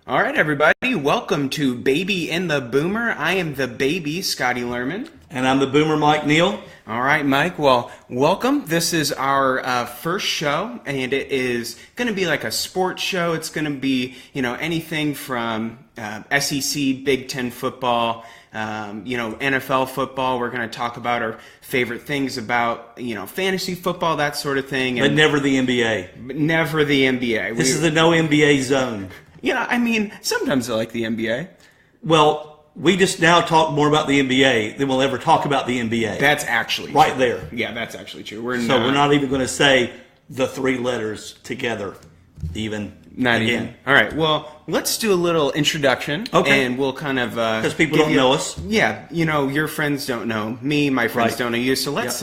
All right, everybody, welcome to Baby and the Boomer. I am the baby, Scotty Lerman. And I'm the Boomer, Mike Neal. All right, Mike, well, welcome. This is our first show, and it is going to be like a sports show. It's going to be, anything from SEC, Big Ten football, NFL football. We're going to talk about our favorite things about, fantasy football, that sort of thing. But never the NBA. Never the NBA. This is the no NBA zone. Sometimes I like the NBA. Well, we just now talk more about the NBA than we'll ever talk about the NBA. That's actually right true. there. Yeah, that's actually true. We're not even going to say the three letters together, even. Not again. even. All right. Well, let's do a little introduction. Okay. And we'll kind of because people don't know us. Yeah. Your friends don't know me. My friends don't know you. So let's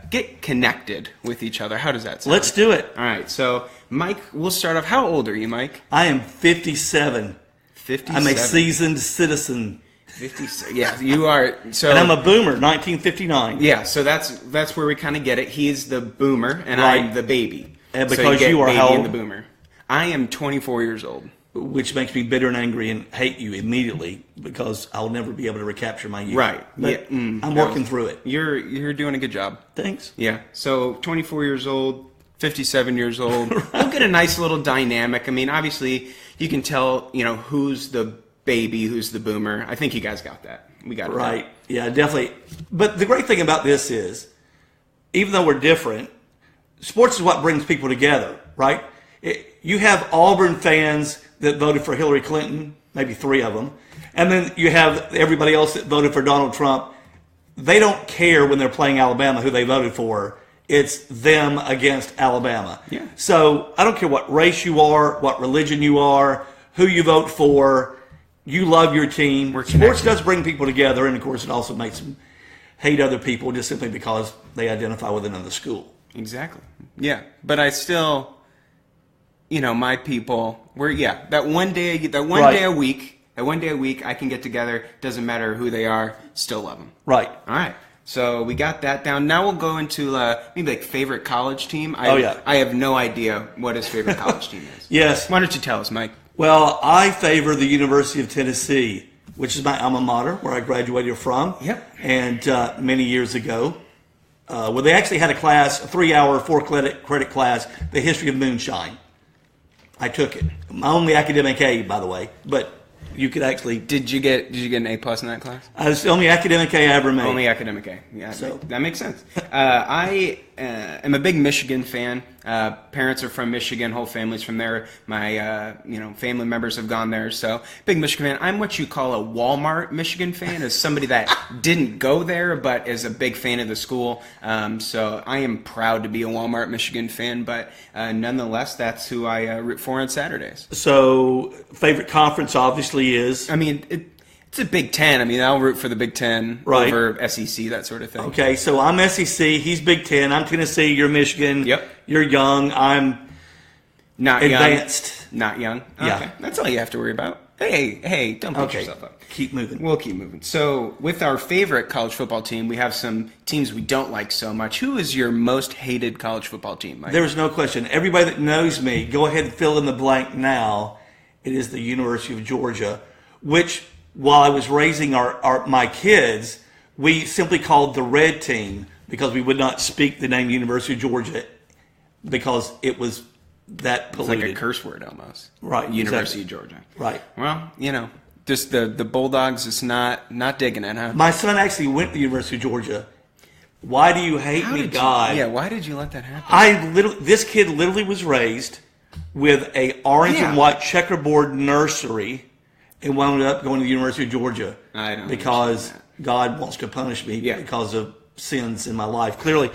get connected with each other. How does that sound? Let's do it. All right. So, Mike, we'll start off. How old are you, Mike? I am 57. 57. I'm a seasoned citizen. 57. Yeah, you are. So, and I'm a boomer, 1959. Yeah. So that's where we kind of get it. He's the boomer, and right. I'm the baby. And because so you are baby how old? and the boomer. I am 24 years old. Which makes me bitter and angry and hate you immediately because I'll never be able to recapture my youth. Right. But I'm working through it. You're doing a good job. Thanks. Yeah. So 24 years old, 57 years old. We'll get a nice little dynamic. I mean, obviously, you can tell, who's the baby, who's the boomer. I think you guys got that. We got it. Right. Yeah, definitely. But the great thing about this is, even though we're different, sports is what brings people together, right? You have Auburn fans that voted for Hillary Clinton, maybe 3 of them, and then you have everybody else that voted for Donald Trump. They don't care when they're playing Alabama who they voted for. It's them against Alabama. Yeah. So I don't care what race you are, what religion you are, who you vote for. You love your team. Sports does bring people together, and of course it also makes them hate other people just simply because they identify with another school. Exactly. Yeah. But I still... my people, that one day a week, I can get together. Doesn't matter who they are, still love them. Right. All right. So we got that down. Now we'll go into maybe like favorite college team. I have no idea what his favorite college team is. Yes. Why don't you tell us, Mike? Well, I favor the University of Tennessee, which is my alma mater, where I graduated from. Yep. And many years ago, where they actually had a 3-hour, 4-credit class, the history of moonshine. I took it. My only academic A, by the way, but you could actually. Did you get an A+ in that class? I was the only academic A I ever made. Only academic A. Yeah, so that makes sense. I am a big Michigan fan. Parents are from Michigan. Whole family's from there. My family members have gone there. So big Michigan fan. I'm what you call a Walmart Michigan fan, as somebody that didn't go there but is a big fan of the school. So I am proud to be a Walmart Michigan fan. But nonetheless, that's who I root for on Saturdays. So favorite conference obviously is. I mean, it's a Big Ten. I mean, I'll root for the Big Ten over SEC, that sort of thing. Okay, so I'm SEC. He's Big Ten. I'm Tennessee. You're Michigan. Yep. You're young. I'm not advanced. Young. Not young. Okay. Yeah. That's all you have to worry about. Hey, don't beat yourself up. Keep moving. We'll keep moving. So with our favorite college football team, we have some teams we don't like so much. Who is your most hated college football team, Mike? There's no question. Everybody that knows me, go ahead and fill in the blank now. It is the University of Georgia, which, while I was raising my kids, we simply called the red team because we would not speak the name University of Georgia because it was that polluted. It's like a curse word almost. Right. University exactly. of Georgia. Right. Well, just the Bulldogs is not digging it, huh? My son actually went to the University of Georgia. Why do you hate me, God? Why did you let that happen? This kid literally was raised with a orange and white checkerboard nursery and wound up going to the University of Georgia because God wants to punish me because of sins in my life. Clearly.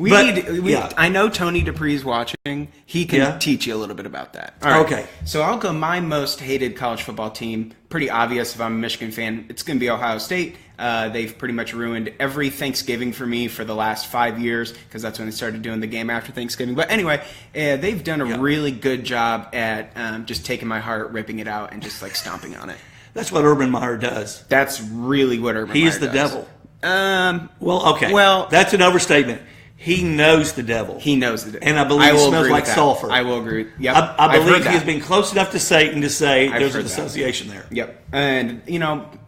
I know Tony Dupree's watching. He can teach you a little bit about that. All right. Okay. So I'll go my most hated college football team. Pretty obvious if I'm a Michigan fan. It's going to be Ohio State. They've pretty much ruined every Thanksgiving for me for the last 5 years because that's when they started doing the game after Thanksgiving. But anyway, they've done a really good job at just taking my heart, ripping it out, and just like stomping on it. That's what Urban Meyer does. That's really what Urban Meyer does. He is the devil. Well, okay. Well, that's an overstatement. He knows the devil. He knows the devil. And I believe he smells like sulfur. I will agree. Yep. I believe he has been close enough to Satan to say there's an association there. Yep. And,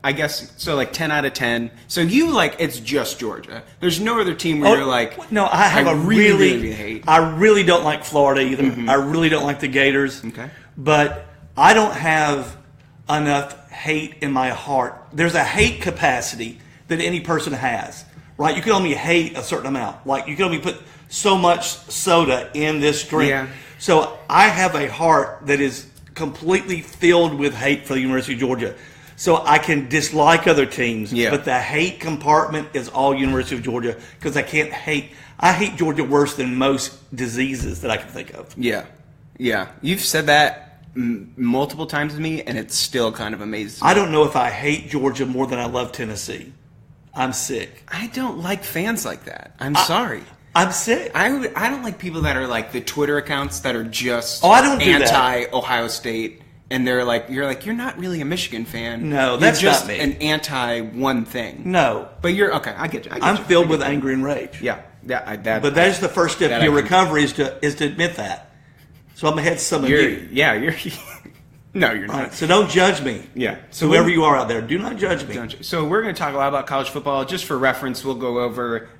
I guess, so like 10 out of 10. So you it's just Georgia. There's no other team where you're like, no, I have really hate. I really don't like Florida either. Mm-hmm. I really don't like the Gators. Okay. But I don't have enough hate in my heart. There's a hate capacity that any person has. Right, you can only hate a certain amount. Like you can only put so much soda in this drink. Yeah. So I have a heart that is completely filled with hate for the University of Georgia. So I can dislike other teams, but the hate compartment is all University of Georgia because I can't hate. I hate Georgia worse than most diseases that I can think of. Yeah, yeah. You've said that multiple times to me, and it's still kind of amazing. I don't know if I hate Georgia more than I love Tennessee. I'm sick. I don't like fans like that. I'm sorry. I'm sick. I don't like people that are like the Twitter accounts that are just I don't do anti-Ohio State, and they're like, you're not really a Michigan fan. No, that's you're just not me. an anti-one thing. No, but you're okay. I get you. I'm filled with anger and rage. Yeah, but that is the first step to your recovery is to admit that. So I'm ahead of some of you. Yeah, you're. No, you're not. Right, so don't judge me. Yeah. So whoever you are out there, do not judge me. So we're going to talk a lot about college football. Just for reference, we'll go over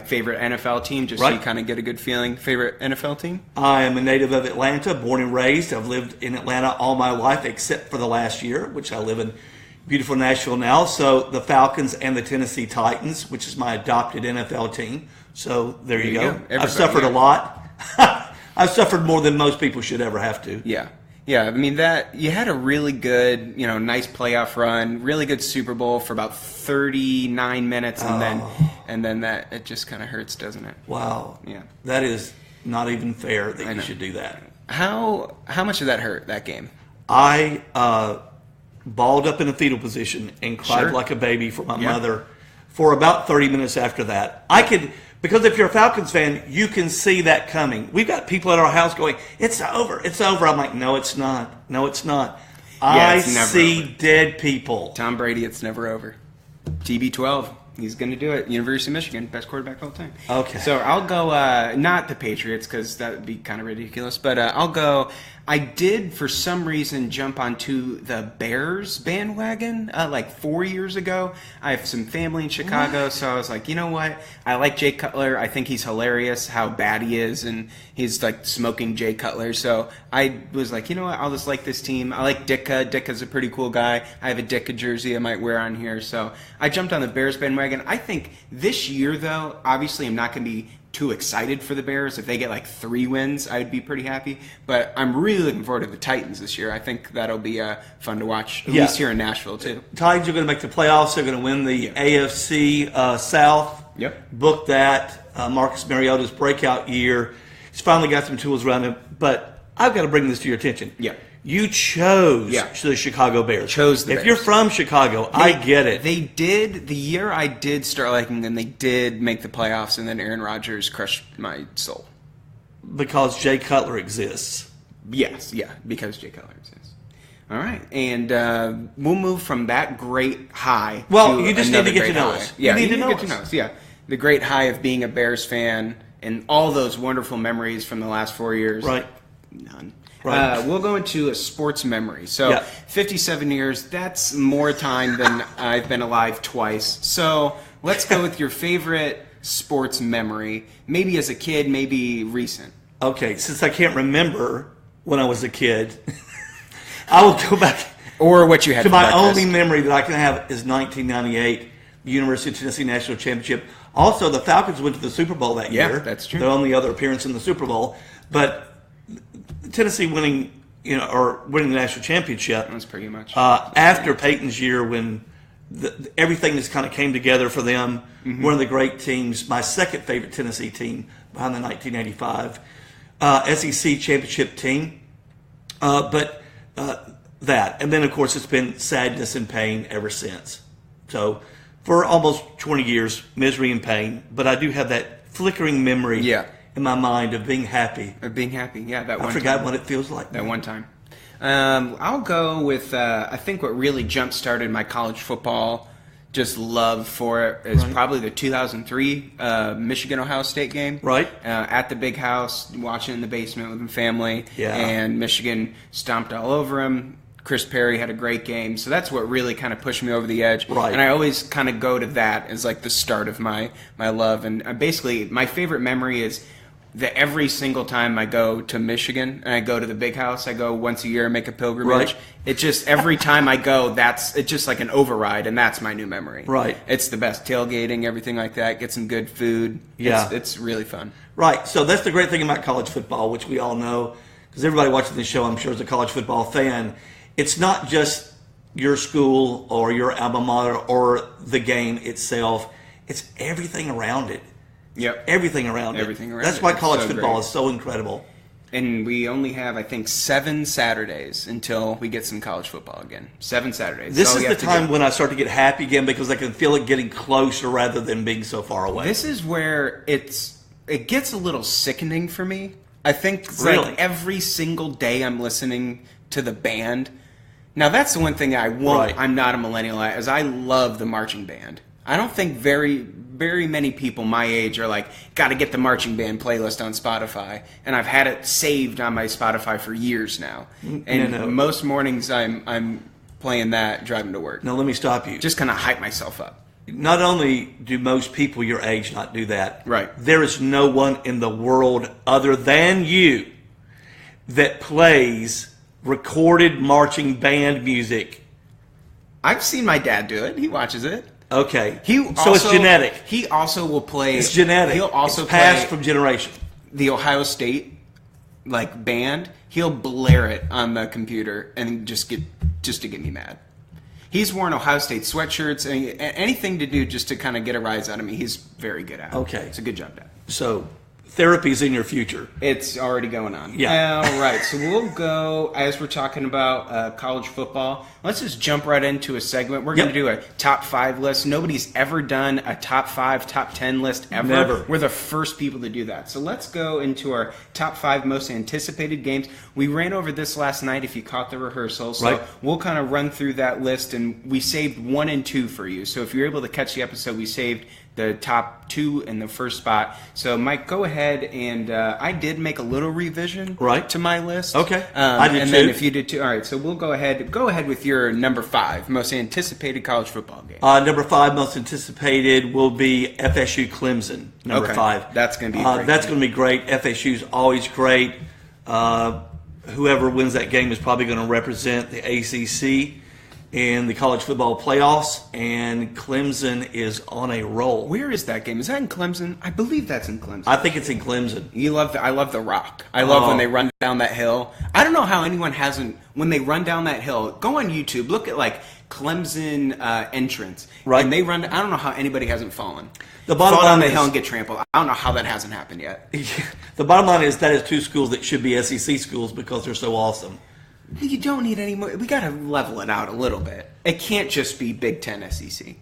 favorite NFL team, just so you kind of get a good feeling. Favorite NFL team? I am a native of Atlanta, born and raised. I've lived in Atlanta all my life except for the last year, which I live in beautiful Nashville now. So the Falcons and the Tennessee Titans, which is my adopted NFL team. So there you go. I've suffered a lot. I've suffered more than most people should ever have to. Yeah. Yeah, I mean that you had a really good, nice playoff run, really good Super Bowl for about 39 minutes, and then that it just kind of hurts, doesn't it? Wow. Yeah. That is not even fair that you should do that. How much did that hurt, that game? I balled up in a fetal position and cried like a baby for my mother for about 30 minutes after that. Because if you're a Falcons fan, you can see that coming. We've got people at our house going, "It's over, it's over." I'm like, "No, it's not. No, it's not." I see dead people. Tom Brady, it's never over. TB12, he's going to do it. University of Michigan, best quarterback of all time. Okay. So I'll go, not the Patriots because that would be kind of ridiculous, but I'll go. I did, for some reason, jump onto the Bears bandwagon like 4 years ago. I have some family in Chicago, so I was like, you know what? I like Jay Cutler. I think he's hilarious how bad he is, and he's like smoking Jay Cutler. So I was like, you know what? I'll just like this team. I like Ditka. Ditka's a pretty cool guy. I have a Ditka jersey I might wear on here. So I jumped on the Bears bandwagon. I think this year, though, obviously I'm not going to be too excited for the Bears. If they get like 3 wins, I'd be pretty happy. But I'm really looking forward to the Titans this year. I think that'll be fun to watch, at least here in Nashville, too. Titans are going to make the playoffs. They're going to win the AFC South. Yep. Book that. Marcus Mariota's breakout year. He's finally got some tools around him. But I've got to bring this to your attention. Yeah. You chose the Chicago Bears. If you're from Chicago, I get it. They did. The year I did start liking them, they did make the playoffs, and then Aaron Rodgers crushed my soul. Because Jay Cutler exists. Yes, because Jay Cutler exists. All right, and we'll move from that great high to you just need to get to know us. Yeah, you need to get to know us. Yeah, the great high of being a Bears fan and all those wonderful memories from the last 4 years. Right. None. Right. We'll go into a sports memory. So 57 years, that's more time than I've been alive twice. So let's go with your favorite sports memory, maybe as a kid, maybe recent. Okay, since I can't remember when I was a kid, I will go back or what you had to for my breakfast. only memory that I can have is 1998, the University of Tennessee National Championship. Also, the Falcons went to the Super Bowl that year. Yeah, that's true. Their only other appearance in the Super Bowl. But Tennessee winning the national championship. That's pretty much after Peyton's year when everything just kind of came together for them. Mm-hmm. One of the great teams, my second favorite Tennessee team behind the 1985 SEC championship team. But that, and then of course it's been sadness and pain ever since. So for almost 20 years, misery and pain. But I do have that flickering memory. In my mind of being happy. That one time. I forgot what it feels like. That one time. I'll go with, I think what really jump-started my college football just love for it is probably the 2003 Michigan-Ohio State game. Right. At the big house, watching in the basement with the family. Yeah. And Michigan stomped all over them. Chris Perry had a great game. So that's what really kind of pushed me over the edge. Right. And I always kind of go to that as like the start of my love. And basically, my favorite memory is that every single time I go to Michigan and I go to the big house, I go once a year and make a pilgrimage. Right. It just, every time I go, it's just like an override, and that's my new memory. Right. It's the best. Tailgating, everything like that, get some good food. Yeah. It's really fun. Right. So that's the great thing about college football, which we all know, because everybody watching this show, I'm sure, is a college football fan. It's not just your school or your alma mater or the game itself. It's everything around it. Yep. Everything around it. Everything around That's it. why It's college so football great. is so incredible. And we only have, I think, 7 Saturdays until we get some college football again. 7 Saturdays. This That's all is you the have to time do. when I start to get happy again because I can feel it getting closer rather than being so far away. This is where it gets a little sickening for me. I think it's Really? like every single day I'm listening to the band. Now that's the one thing I won't. Right. I'm not a millennial at, is I love the marching band. I don't think very many people my age are like, got to get the marching band playlist on Spotify, and I've had it saved on my Spotify for years now. And No. most mornings I'm playing that driving to work. Now, let me stop you. Just kind of hype myself up. Not only do most people your age not do that, Right. there is no one in the world other than you that plays recorded marching band music. I've seen my dad do it. He watches it. Okay. So it's genetic. He also will play. It's genetic. He'll also it's passed play from generation. the Ohio State band. He'll blare it on the computer and just to get me mad. He's worn Ohio State sweatshirts and anything to do just to kind of get a rise out of me. He's very good at it. Okay. It's a good job, Dad. So therapy's in your future. It's already going on. Yeah. All right. So we'll go, as we're talking about college football, let's just jump right into a segment. We're going to do a top 5 list. Nobody's ever done a top 5, top 10 list ever. Never. We're the first people to do that. So let's go into our top 5 most anticipated games. We ran over this last night if you caught the rehearsal. So Right. we'll kind of run through that list, and we saved 1 and 2 for you. So if you're able to catch the episode, we saved the top 2 in the first spot. So Mike, go ahead, and I did make a little revision to my list. Okay. I did and too. then if you did too, all right. So we'll go ahead with your number 5 most anticipated college football game. Number 5 most anticipated will be FSU Clemson. Number Okay. 5. That's going to be a great that's game. going to be great. FSU's always great. Whoever wins that game is probably going to represent the ACC in the college football playoffs, and Clemson is on a roll. Where is that game? Is that in Clemson? I believe that's in Clemson. I think it's in Clemson. I love the Rock. I love when they run down that hill. I don't know how anyone hasn't, when they run down that hill, go on YouTube, look at Clemson entrance. Right. And they run, I don't know how anybody hasn't fallen. The bottom Fall down line the hill is- and get trampled. I don't know how that hasn't happened yet. The bottom line is that is 2 schools that should be SEC schools because they're so awesome. You don't need any more. We got to level it out a little bit. It can't just be Big Ten SEC.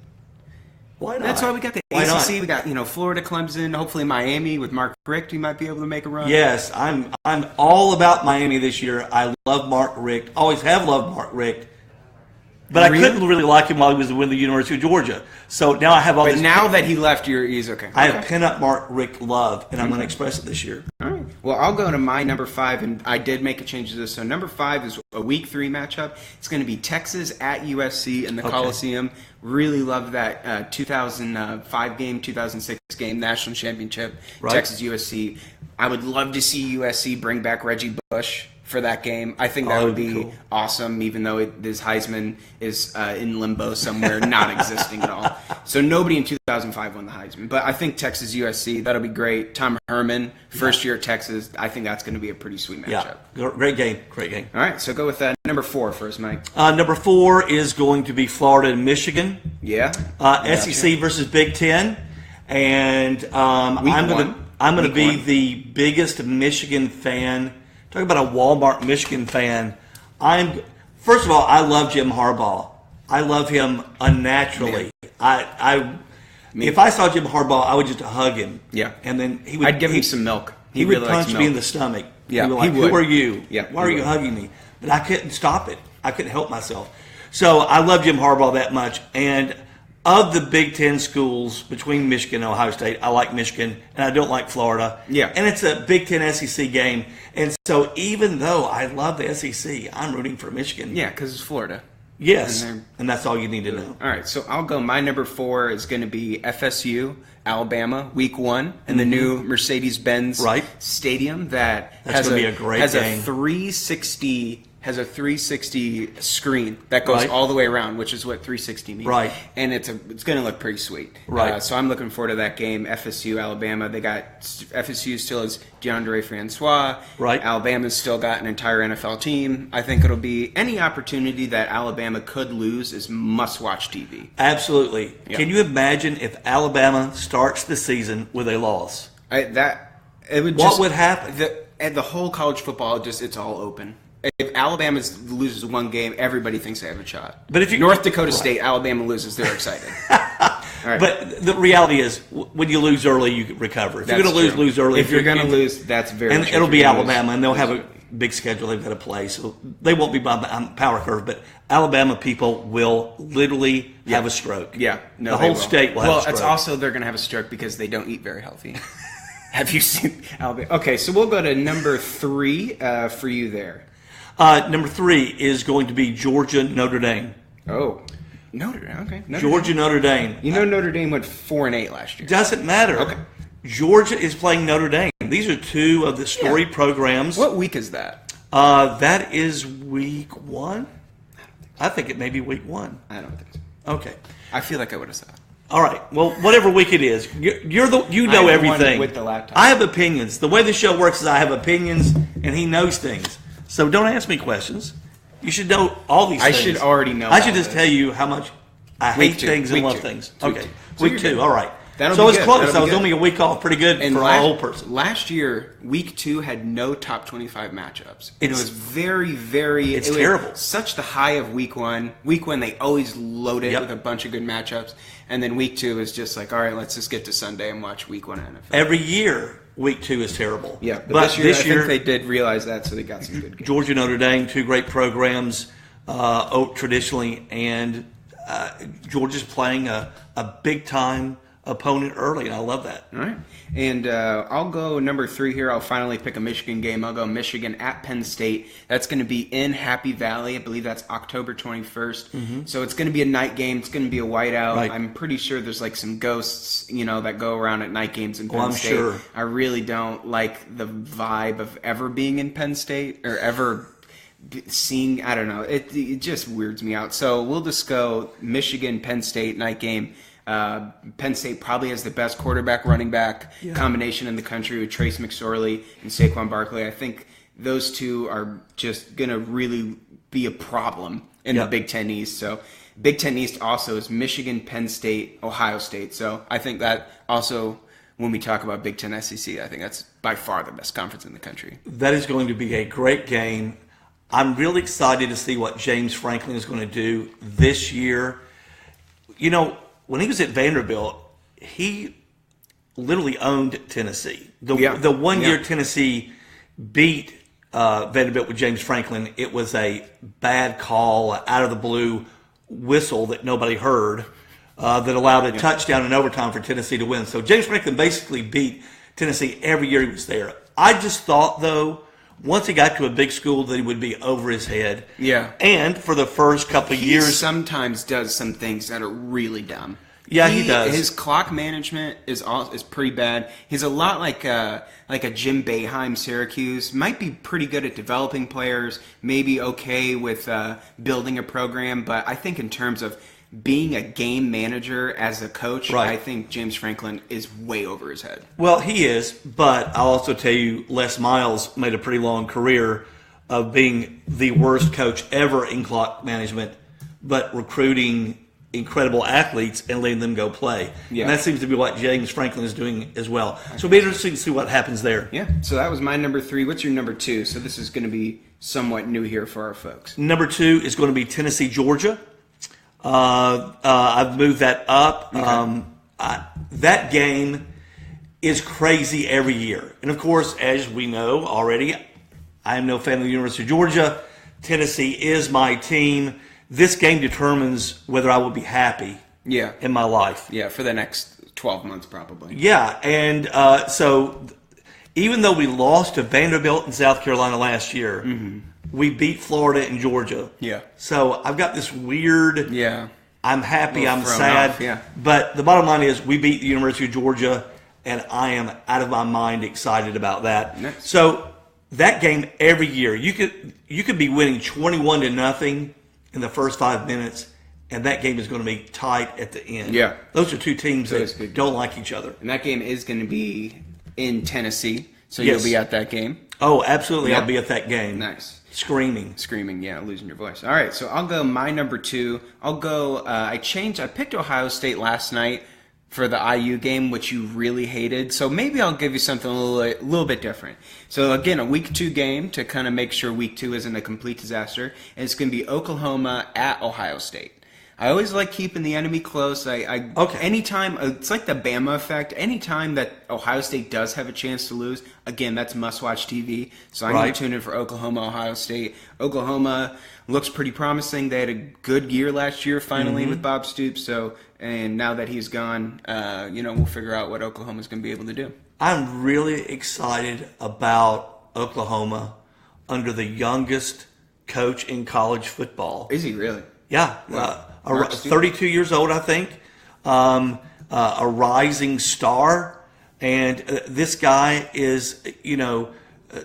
Why not? That's why we got the Why not? ACC. We got Florida, Clemson, hopefully Miami with Mark Richt. He might be able to make a run. Yes, I'm all about Miami this year. I love Mark Richt. Always have loved Mark Richt. But Really? I couldn't really like him while he was with the University of Georgia. So now I have all But this. now that he left, he's okay. I have pin up Mark Richt love, and I'm going to express it this year. All right. Well, I'll go to my number 5, and I did make a change to this. So number 5 is a Week 3 matchup. It's going to be Texas at USC in the Coliseum. Really love that 2005 game, 2006 game, national championship. Right. Texas USC. I would love to see USC bring back Reggie Bush for that game. I think that would be cool. awesome, even though this Heisman is in limbo somewhere, not existing at all. So nobody in 2005 won the Heisman. But I think Texas USC, that'll be great. Tom Herman, first year at Texas, I think that's going to be a pretty sweet matchup. Yeah, great game. Great game. All right, so go with number 4 first, Mike. Number 4 is going to be Florida and Michigan. Yeah. SEC versus Big Ten. And I'm going to be the biggest Michigan fan. Talk about a Walmart Michigan fan. First of all, I love Jim Harbaugh. I love him unnaturally. If I saw Jim Harbaugh, I would just hug him. Yeah. And then I'd give him some milk. He would punch me in the stomach. Yeah, He'd be like, he would. who are you? Yeah, Why are he you would. hugging me? But I couldn't stop it. I couldn't help myself. So I love Jim Harbaugh that much. And of the Big Ten schools between Michigan and Ohio State, I like Michigan, and I don't like Florida. Yeah. And it's a Big Ten SEC game. And so even though I love the SEC, I'm rooting for Michigan. Yeah, because it's Florida. Yes, and that's all you need to know. All right, so I'll go. My number 4 is going to be FSU, Alabama, Week 1, in the new Mercedes-Benz Stadium that has a 360 screen that goes all the way around, which is what 360 means. Right. And it's going to look pretty sweet. Right. So I'm looking forward to that game. FSU, Alabama. FSU still has DeAndre Francois. Right. Alabama's still got an entire NFL team. I think it'll be any opportunity that Alabama could lose is must-watch TV. Absolutely. Yeah. Can you imagine if Alabama starts the season with a loss? What would happen? The whole college football, it's all open. If Alabama loses one game, everybody thinks they have a shot. But if North Dakota State, Alabama loses, they're excited. Right. But the reality is, when you lose early, you recover. If you're going to lose early. If you're going to lose, that's very and true. it'll be Alabama, and they'll have a big schedule they've got to play, so they won't be on the power curve. But Alabama people will literally have a stroke. Yeah, no, the whole state will have a stroke. Well, it's also they're going to have a stroke because they don't eat very healthy. Have you seen Alabama? Okay, so we'll go to number 3 for you there. Number 3 is going to be Georgia Notre Dame. Oh, Notre Dame. Okay, Notre Dame. You know Notre Dame went 4-8 last year. Doesn't matter. Okay. Georgia is playing Notre Dame. These are 2 of the storied programs. What week is that? That is week 1. I think it may be week 1. I don't think so. Okay. I feel like I would have said. All right. Well, whatever week it is, you know everything. With the laptop. I have opinions. The way the show works is I have opinions, and he knows things. So don't ask me questions. You should know all these things. I should already know. I should just tell you how much I hate things and love things. Okay. Week 2. All right. So it's close. I was only a week off. Pretty good for a whole person. Last year, week 2 had no top 25 matchups. It was very, very... It's terrible. Such the high of week 1. Week 1, they always load it with a bunch of good matchups. And then week 2 is just like, all right, let's just get to Sunday and watch week 1 NFL. Every year, week 2 is terrible. Yeah, but this year, I think they did realize that, so they got some good games. Georgia, Notre Dame, 2 great programs traditionally, and Georgia's playing a big-time opponent early, and I love that. All right. And I'll go number 3 here. I'll finally pick a Michigan game. I'll go Michigan at Penn State. That's going to be in Happy Valley. I believe that's October 21st. Mm-hmm. So it's going to be a night game. It's going to be a whiteout. Right. I'm pretty sure there's like some ghosts, that go around at night games in Penn State. Sure. I really don't like the vibe of ever being in Penn State or ever seeing, I don't know. It just weirds me out. So we'll just go Michigan, Penn State night game. Penn State probably has the best quarterback running back combination in the country with Trace McSorley and Saquon Barkley. I think those 2 are just going to really be a problem in the Big Ten East. So Big Ten East also is Michigan, Penn State, Ohio State. So I think that also, when we talk about Big Ten SEC, I think that's by far the best conference in the country. That is going to be a great game. I'm really excited to see what James Franklin is going to do this year. When he was at Vanderbilt, he literally owned Tennessee. The 1 year Tennessee beat Vanderbilt with James Franklin, it was a bad call, out of the blue whistle that nobody heard that allowed a touchdown in overtime for Tennessee to win. So James Franklin basically beat Tennessee every year he was there. I just thought, though, once he got to a big school, that he would be over his head. Yeah. And for the first couple of years... He sometimes does some things that are really dumb. Yeah, he does. His clock management is pretty bad. He's a lot like a Jim Boeheim, Syracuse. Might be pretty good at developing players, maybe okay with building a program, but I think in terms of being a game manager as a coach, I think James Franklin is way over his head. Well, he is, but I'll also tell you, Les Miles made a pretty long career of being the worst coach ever in clock management, but recruiting incredible athletes and letting them go play. Yeah. And that seems to be what James Franklin is doing as well. So it'll be interesting to see what happens there. Yeah, so that was my number 3. What's your number 2? So this is going to be somewhat new here for our folks. Number 2 is going to be Tennessee, Georgia. I've moved that up. Okay. That game is crazy every year. And, of course, as we know already, I am no fan of the University of Georgia. Tennessee is my team. This game determines whether I will be happy Yeah. in my life. Yeah, for the next 12 months probably. Yeah, and so even though we lost to Vanderbilt in South Carolina last year, we beat Florida and Georgia. Yeah. So I've got this weird. Yeah. I'm happy. I'm thrown sad. off, yeah. But the bottom line is, we beat the University of Georgia, and I am out of my mind excited about that. Nice. So that game every year, you could be winning 21-0 in the first 5 minutes, and that game is going to be tight at the end. Yeah. Those are two teams that don't like each other. And that game is going to be in Tennessee, so Yes. you'll be at that game. Oh, absolutely. Yep. I'll be at that game. Nice. Screaming, yeah, losing your voice. All right, so I'll go my number 2. I'll go, I picked Ohio State last night for the IU game, which you really hated. So maybe I'll give you something a little bit different. So again, a week 2 game to kind of make sure week 2 isn't a complete disaster. And it's going to be Oklahoma at Ohio State. I always like keeping the enemy close. Anytime, it's like the Bama effect. Anytime that Ohio State does have a chance to lose, again, that's must-watch TV. So I'm going to tune in for Oklahoma, Ohio State. Oklahoma looks pretty promising. They had a good year last year, finally, with Bob Stoops. So, and now that he's gone, we'll figure out what Oklahoma's going to be able to do. I'm really excited about Oklahoma under the youngest coach in college football. Is he really? Yeah. 32 years old, I think. A rising star. And this guy is,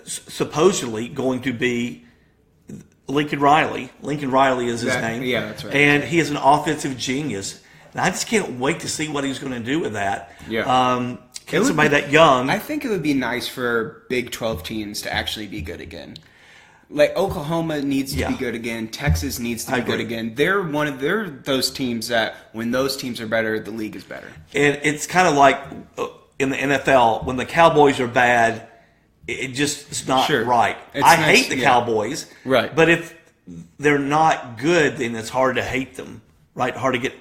supposedly going to be Lincoln Riley. Lincoln Riley is his name. Yeah, that's right. And he is an offensive genius. And I just can't wait to see what he's going to do with that. Yeah. Somebody that young. I think it would be nice for Big 12 teams to actually be good again. Like Oklahoma needs to be good again. Texas needs to be good again. They're those teams that when those teams are better, the league is better. And it's kind of like in the NFL when the Cowboys are bad, it's not right. I hate the Cowboys, right? But if they're not good, then it's hard to hate them, right? Hard to get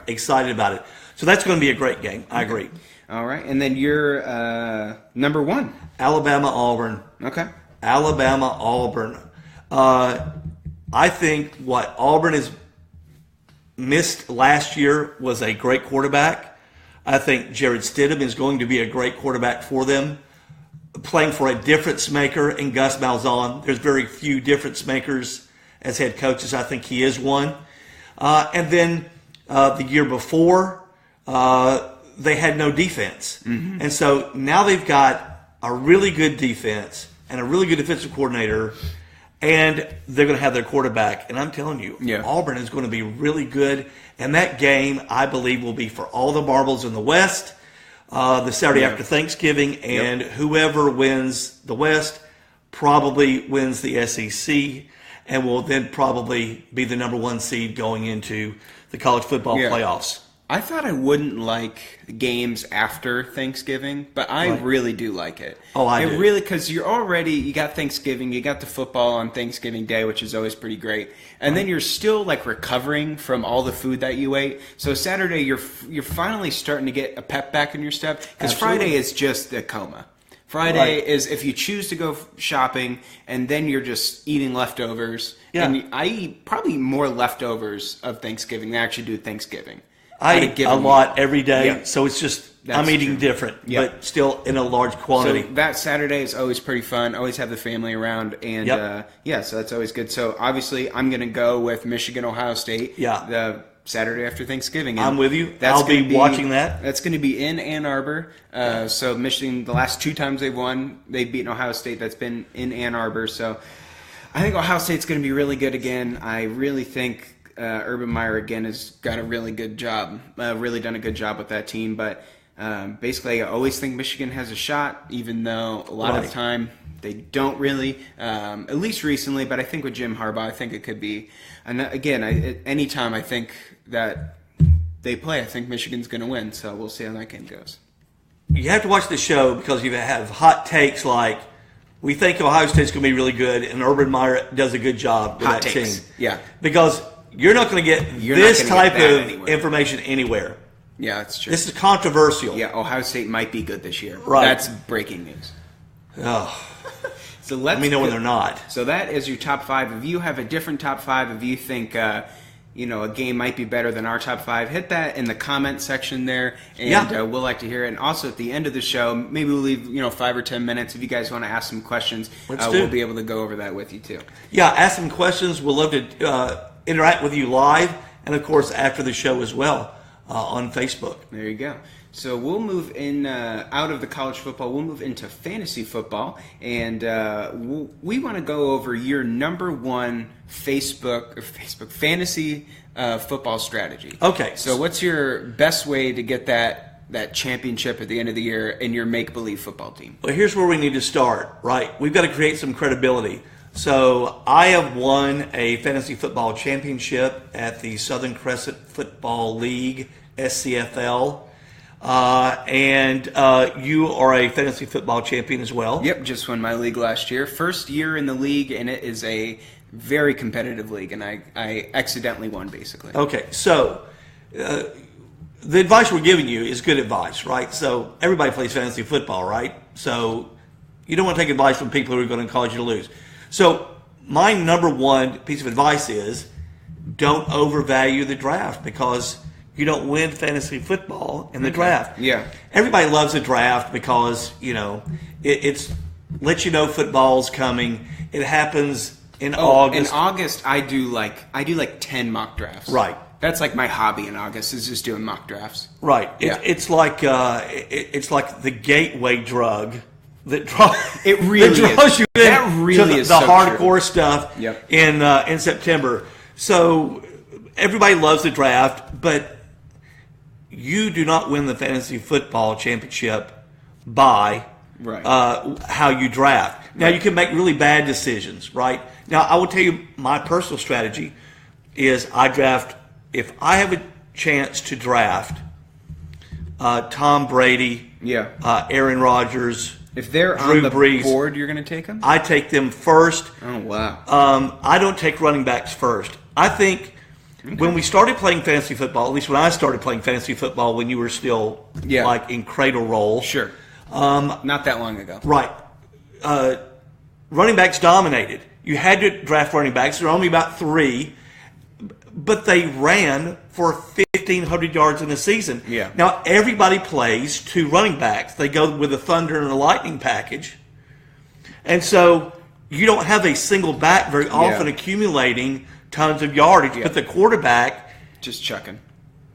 excited about it. So that's going to be a great game. I agree. All right, and then your number 1, Alabama Auburn. Okay. Alabama, Auburn. I think what Auburn has missed last year was a great quarterback. I think Jared Stidham is going to be a great quarterback for them. Playing for a difference maker in Gus Malzahn. There's very few difference makers as head coaches. I think he is one. And then the year before, they had no defense. And so now they've got a really good defense and a really good defensive coordinator, and they're going to have their quarterback. And I'm telling you, Auburn is going to be really good. And that game, I believe, will be for all the marbles in the West, the Saturday after Thanksgiving, and whoever wins the West probably wins the SEC and will then probably be the number 1 seed going into the college football playoffs. I thought I wouldn't like games after Thanksgiving, but I really do like it. Oh, I do. Really, because you got Thanksgiving, you got the football on Thanksgiving Day, which is always pretty great. And then you're still like recovering from all the food that you ate. So Saturday, you're finally starting to get a pep back in your step, because Friday is just a coma. Friday is if you choose to go shopping, and then you're just eating leftovers. Yeah. And I eat probably more leftovers of Thanksgiving than I actually do Thanksgiving. I eat a lot every day, so it's just I'm eating true. different, but still in a large quantity. So that Saturday is always pretty fun. Always have the family around, and so that's always good. So obviously, I'm going to go with Michigan, Ohio State. The Saturday after Thanksgiving. And I'm with you. I'll be watching that. That's going to be in Ann Arbor. So Michigan, the last 2 times they've won, they've beaten Ohio State. That's been in Ann Arbor. So I think Ohio State's going to be really good again. I really think Urban Meyer again has got a really good job, really done a good job with that team. But basically, I always think Michigan has a shot, even though a lot of the time they don't really, at least recently. But I think with Jim Harbaugh, I think it could be. And again, anytime I think that they play, I think Michigan's going to win. So we'll see how that game goes. You have to watch the show because you have hot takes like, we think Ohio State's going to be really good, and Urban Meyer does a good job with that team. Yeah. Because you're not going to get this type of information anywhere. Yeah, that's true. This is controversial. Yeah, Ohio State might be good this year. Right. That's breaking news. Oh. So let me know when they're not. So that is your top 5. If you have a different top 5, if you think, a game might be better than our top 5, hit that in the comment section there, and we'll like to hear it. And also at the end of the show, maybe we'll leave 5 or 10 minutes if you guys want to ask some questions. We'll be able to go over that with you too. Yeah, ask some questions. We'll love to interact with you live, and of course after the show as well on Facebook. There you go. So we'll move in out of the college football. We'll move into fantasy football, and we want to go over your number one Facebook fantasy football strategy. Okay. So what's your best way to get that championship at the end of the year in your make-believe football team? Well, here's where we need to start, right? We've got to create some credibility. So I have won a fantasy football championship at the Southern Crescent Football League, SCFL. And you are a fantasy football champion as well. Yep, just won my league last year. First year in the league, and it is a very competitive league, and I accidentally won, basically. Okay, so the advice we're giving you is good advice, right? So everybody plays fantasy football, right? So you don't want to take advice from people who are going to cause you to lose. So my number one piece of advice is don't overvalue the draft, because you don't win fantasy football in the draft. Yeah. Everybody loves the draft because, it's lets you know football's coming. It happens in August. In August, I do like 10 mock drafts. Right. That's like my hobby in August, is just doing mock drafts. Right. Yeah. It's like the gateway drug that draws you in. That really to is the so hardcore true. stuff. Yep. In September. So everybody loves the draft, but you do not win the fantasy football championship by how you draft. Now, you can make really bad decisions, right? Now, I will tell you my personal strategy is I draft, if I have a chance to draft Tom Brady, Aaron Rodgers, if they're Drew on the Brees, board, you're going to take them? I take them first. Oh, wow. I don't take running backs first. I think when we started playing fantasy football, at least when I started playing fantasy football when you were still like in cradle roll. Sure. Not that long ago. Right. Running backs dominated. You had to draft running backs. There were only about 3, but they ran for 1,500 yards in a season. Yeah. Now, everybody plays 2 running backs. They go with a Thunder and a Lightning package. And so you don't have a single back very often accumulating tons of yardage, but the quarterback just chucking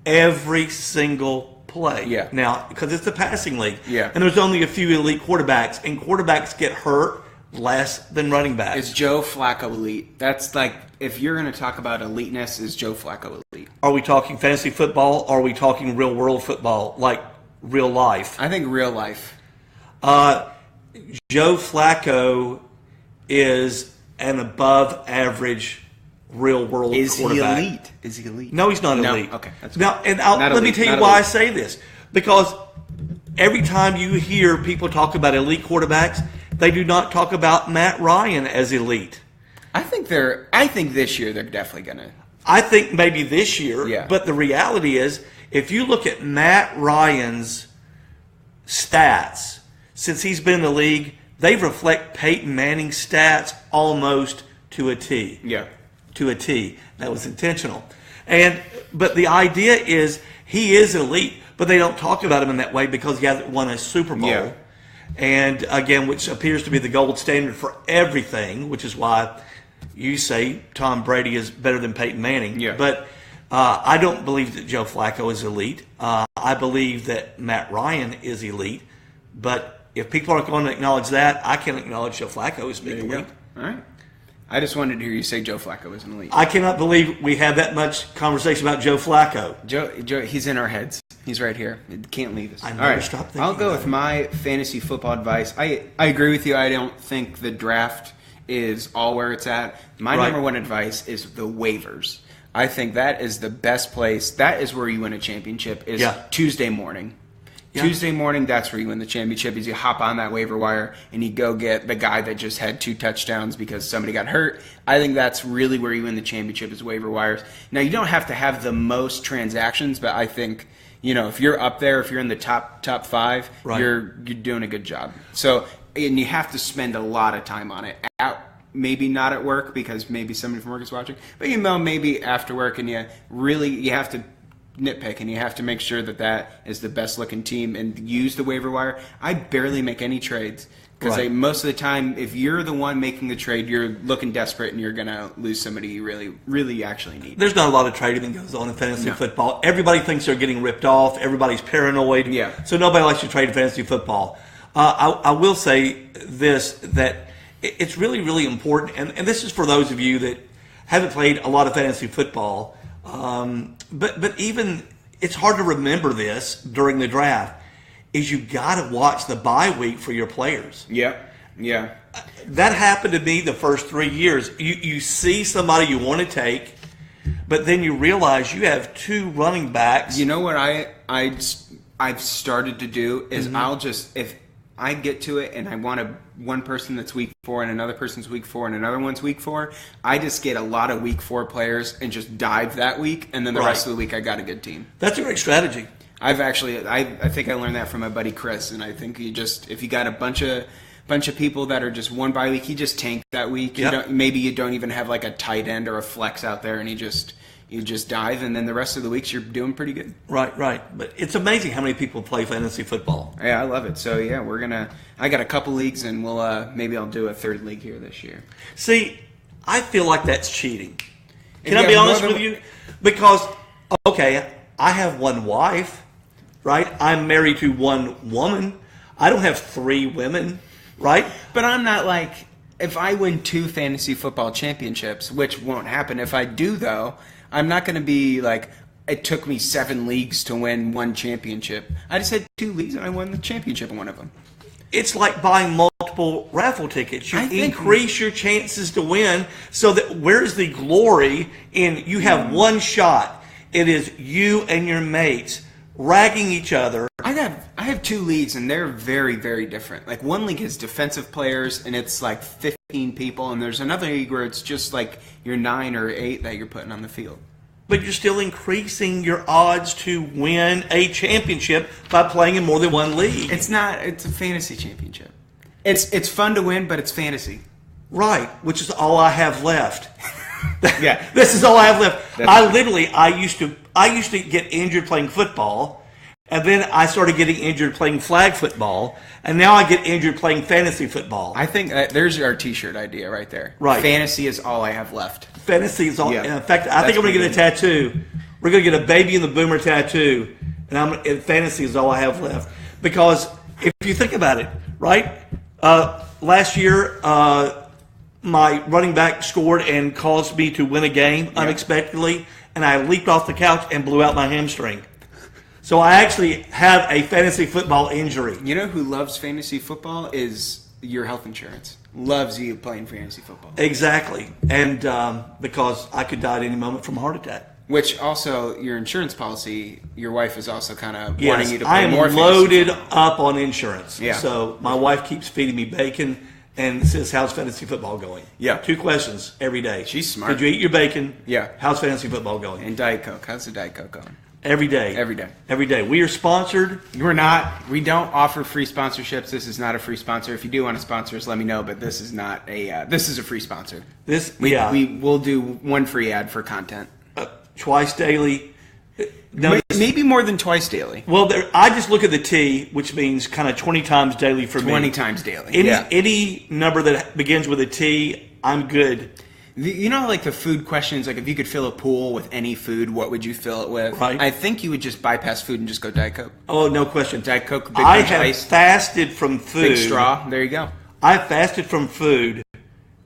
every single play. Yeah. Now, because it's the passing league. Yeah. And there's only a few elite quarterbacks, and quarterbacks get hurt less than running backs. Is Joe Flacco elite? That's like, if you're going to talk about eliteness, is Joe Flacco elite? Are we talking fantasy football, or are we talking real world football, like real life? I think real life. Joe Flacco is an above average real world quarterback. Is he elite? No, he's not elite. Okay. Now, and let me tell you why I say this. Because every time you hear people talk about elite quarterbacks, they do not talk about Matt Ryan as elite. I think this year they're definitely gonna. I think maybe this year. Yeah. But the reality is, if you look at Matt Ryan's stats since he's been in the league, they reflect Peyton Manning's stats almost to a T. Yeah. To a T. That was intentional. But the idea is he is elite, but they don't talk about him in that way because he hasn't won a Super Bowl. Yeah. And again, which appears to be the gold standard for everything, which is why you say Tom Brady is better than Peyton Manning. Yeah. But I don't believe that Joe Flacco is elite. I believe that Matt Ryan is elite. But if people aren't going to acknowledge that, I can acknowledge Joe Flacco as being elite. All right. I just wanted to hear you say Joe Flacco is an elite. I cannot believe we had that much conversation about Joe Flacco. Joe, he's in our heads. He's right here. It can't leave us. I never stop thinking I'll go about with it. my fantasy football advice. I agree with you. I don't think the draft is all where it's at. My number one advice is the waivers. I think that is the best place. That is where you win a championship, is Tuesday morning. Yeah. Tuesday morning, that's where you win the championship, is you hop on that waiver wire and you go get the guy that just had 2 touchdowns because somebody got hurt. I think that's really where you win the championship, is waiver wires. Now, you don't have to have the most transactions, but I think, if you're up there, if you're in the top 5, you're doing a good job. So, and you have to spend a lot of time on it. maybe not at work because maybe somebody from work is watching, but you mow maybe after work, and you have to nitpick, and you have to make sure that is the best looking team and use the waiver wire. I barely make any trades because most of the time, if you're the one making the trade, you're looking desperate and you're going to lose somebody you really, really actually need. There's not a lot of trading that goes on in fantasy football. Everybody thinks they're getting ripped off. Everybody's paranoid. Yeah. So nobody likes to trade in fantasy football. I will say this, that it's really, really important, and this is for those of you that haven't played a lot of fantasy football, but even it's hard to remember this during the draft, is you got to watch the bye week for your players. Yeah. That happened to me the first 3 years. You see somebody you want to take, but then you realize you have 2 running backs. You know what I've started to do is I'll just, if I get to it and I want one person that's week 4 and another person's week 4 and another one's week 4, I just get a lot of week 4 players and just dive that week, and then the rest of the week I got a good team. That's a great strategy. I think I learned that from my buddy Chris, and I think if you got a bunch of people that are just one bye week, you just tank that week. Yep. Maybe you don't even have like a tight end or a flex out there, and you just dive, and then the rest of the weeks you're doing pretty good. Right. But it's amazing how many people play fantasy football. Yeah, I love it. So yeah, I got a couple leagues, and maybe I'll do a 3rd league here this year. See, I feel like that's cheating. Can I be honest with you? Because, okay, I have one wife, right? I'm married to one woman. I don't have 3 women, right? But I'm not like, if I win 2 fantasy football championships, which won't happen. If I do, though, I'm not going to be like, it took me 7 leagues to win 1 championship. I just had 2 leagues, and I won the championship in one of them. It's like buying multiple raffle tickets. You increase your chances to win, so that where's the glory in you have one shot? It is you and your mates ragging each other. I have 2 leagues, and they're very, very different. Like, one league has defensive players, and it's like 15 people, and there's another league where it's just like your 9 or 8 that you're putting on the field. But you're still increasing your odds to win a championship by playing in more than one league. It's a fantasy championship. It's fun to win, but it's fantasy. Right, which is all I have left. Yeah. This is all I have left. I used to get injured playing football, and then I started getting injured playing flag football, and now I get injured playing fantasy football. I think there's our T-shirt idea right there. Right. Fantasy is all I have left. Fantasy is all. Yeah. In fact, I think I'm going to get a tattoo. We're going to get a Baby in the Boomer tattoo, and fantasy is all I have left. Because if you think about it, right? Last year, my running back scored and caused me to win a game unexpectedly, and I leaped off the couch and blew out my hamstring. So I actually have a fantasy football injury. You know who loves fantasy football is your health insurance. Loves you playing fantasy football. Exactly. And because I could die at any moment from a heart attack. Which also, your insurance policy, your wife is also kind of wanting you to play more fantasy. I am loaded up on insurance. Yeah. So my wife keeps feeding me bacon and says, how's fantasy football going? Yeah. 2 questions every day. She's smart. Did you eat your bacon? Yeah. How's fantasy football going? And Diet Coke. How's the Diet Coke going? Every day. Every day. Every day. We are sponsored. We're not. We don't offer free sponsorships. This is not a free sponsor. If you do want to sponsor us, let me know. But this is not a. This is a free sponsor. We will do 1 free ad for content. Twice daily. Maybe more than twice daily. Well, I just look at the T, which means kind of 20 times daily for me. 20 times daily. Any number that begins with a T, I'm good. You know, like the food questions, like if you could fill a pool with any food, what would you fill it with? Right. I think you would just bypass food and just go Diet Coke. Oh, no question. Diet Coke, big I bunch have of ice, fasted from food. big straw. There you go. I fasted from food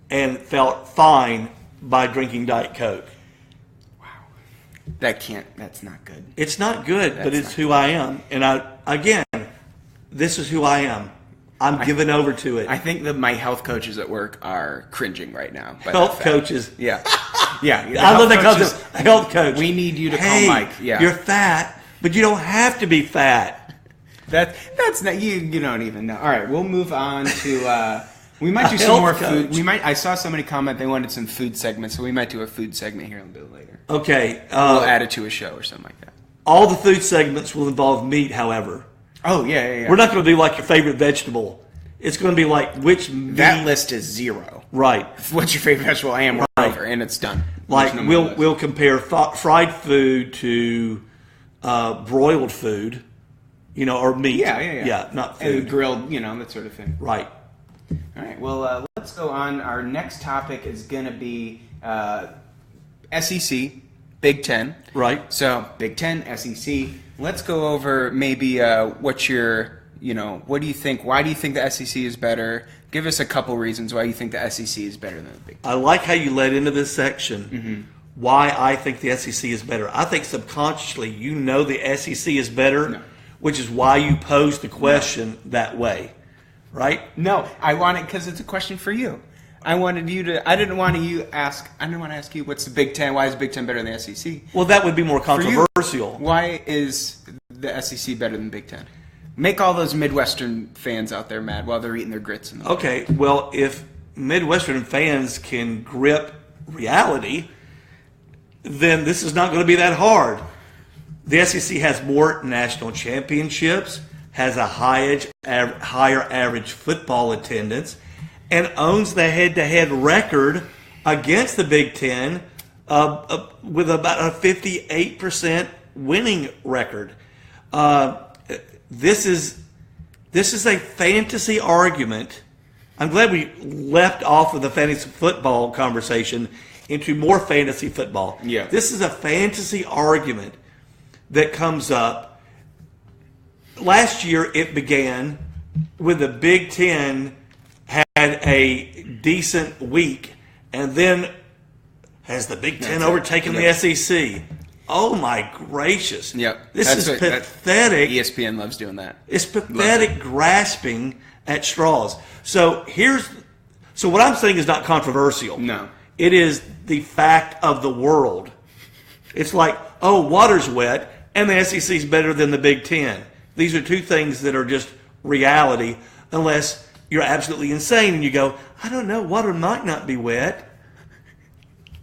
and felt fine by drinking Diet Coke. Wow. That's not good. It's not good, but it's who I am. And again, this is who I am. I'm given over to it. I think that my health coaches at work are cringing right now. Health coaches. Yeah. Yeah. I love that concept. Health coach. We need you to call Mike. Yeah. You're fat, but you don't have to be fat. That's not, you don't even know. All right, we'll move on to, we might do some more food. I saw somebody comment they wanted some food segments, so we might do a food segment here a little later. Okay. We'll add it to a show or something like that. All the food segments will involve meat, however. Oh, yeah. We're not going to do like your favorite vegetable. It's going to be like which meat. That list is 0. Right. What's your favorite vegetable? And we're over, and it's done. Like we'll compare fried food to broiled food, or meat. Yeah, not food. And grilled, that sort of thing. Right. All right. Well, let's go on. Our next topic is going to be SEC, Big Ten. Right. So Big Ten, SEC. Let's go over maybe what your, what do you think? Why do you think the SEC is better? Give us a couple reasons why you think the SEC is better than the Big Ten. I like how you led into this section. Why I think the SEC is better. I think subconsciously the SEC is better, which is why you posed the question that way, right? No, I want it because it's a question for you. I didn't want to ask you what's the Big Ten, why is Big Ten better than the SEC? Well, that would be more controversial. Why is the SEC better than Big Ten? Make all those Midwestern fans out there mad while they're eating their grits. Okay, well, if Midwestern fans can grip reality, then this is not going to be that hard. The SEC has more national championships, has a higher average football attendance, and owns the head-to-head record against the Big Ten with about a 58% winning record. This is a fantasy argument. I'm glad we left off of the fantasy football conversation into more fantasy football. Yeah. This is a fantasy argument that comes up. Last year it began with the Big Ten had a decent week, and then has the Big Ten overtaken the SEC? Oh my gracious! Yep. This is pathetic. ESPN loves doing that. It's pathetic grasping at straws. So what I'm saying is not controversial. No. It is the fact of the world. It's like, water's wet, and the SEC is better than the Big Ten. These are two things that are just reality, unless you're absolutely insane and you go, I don't know, water might not be wet.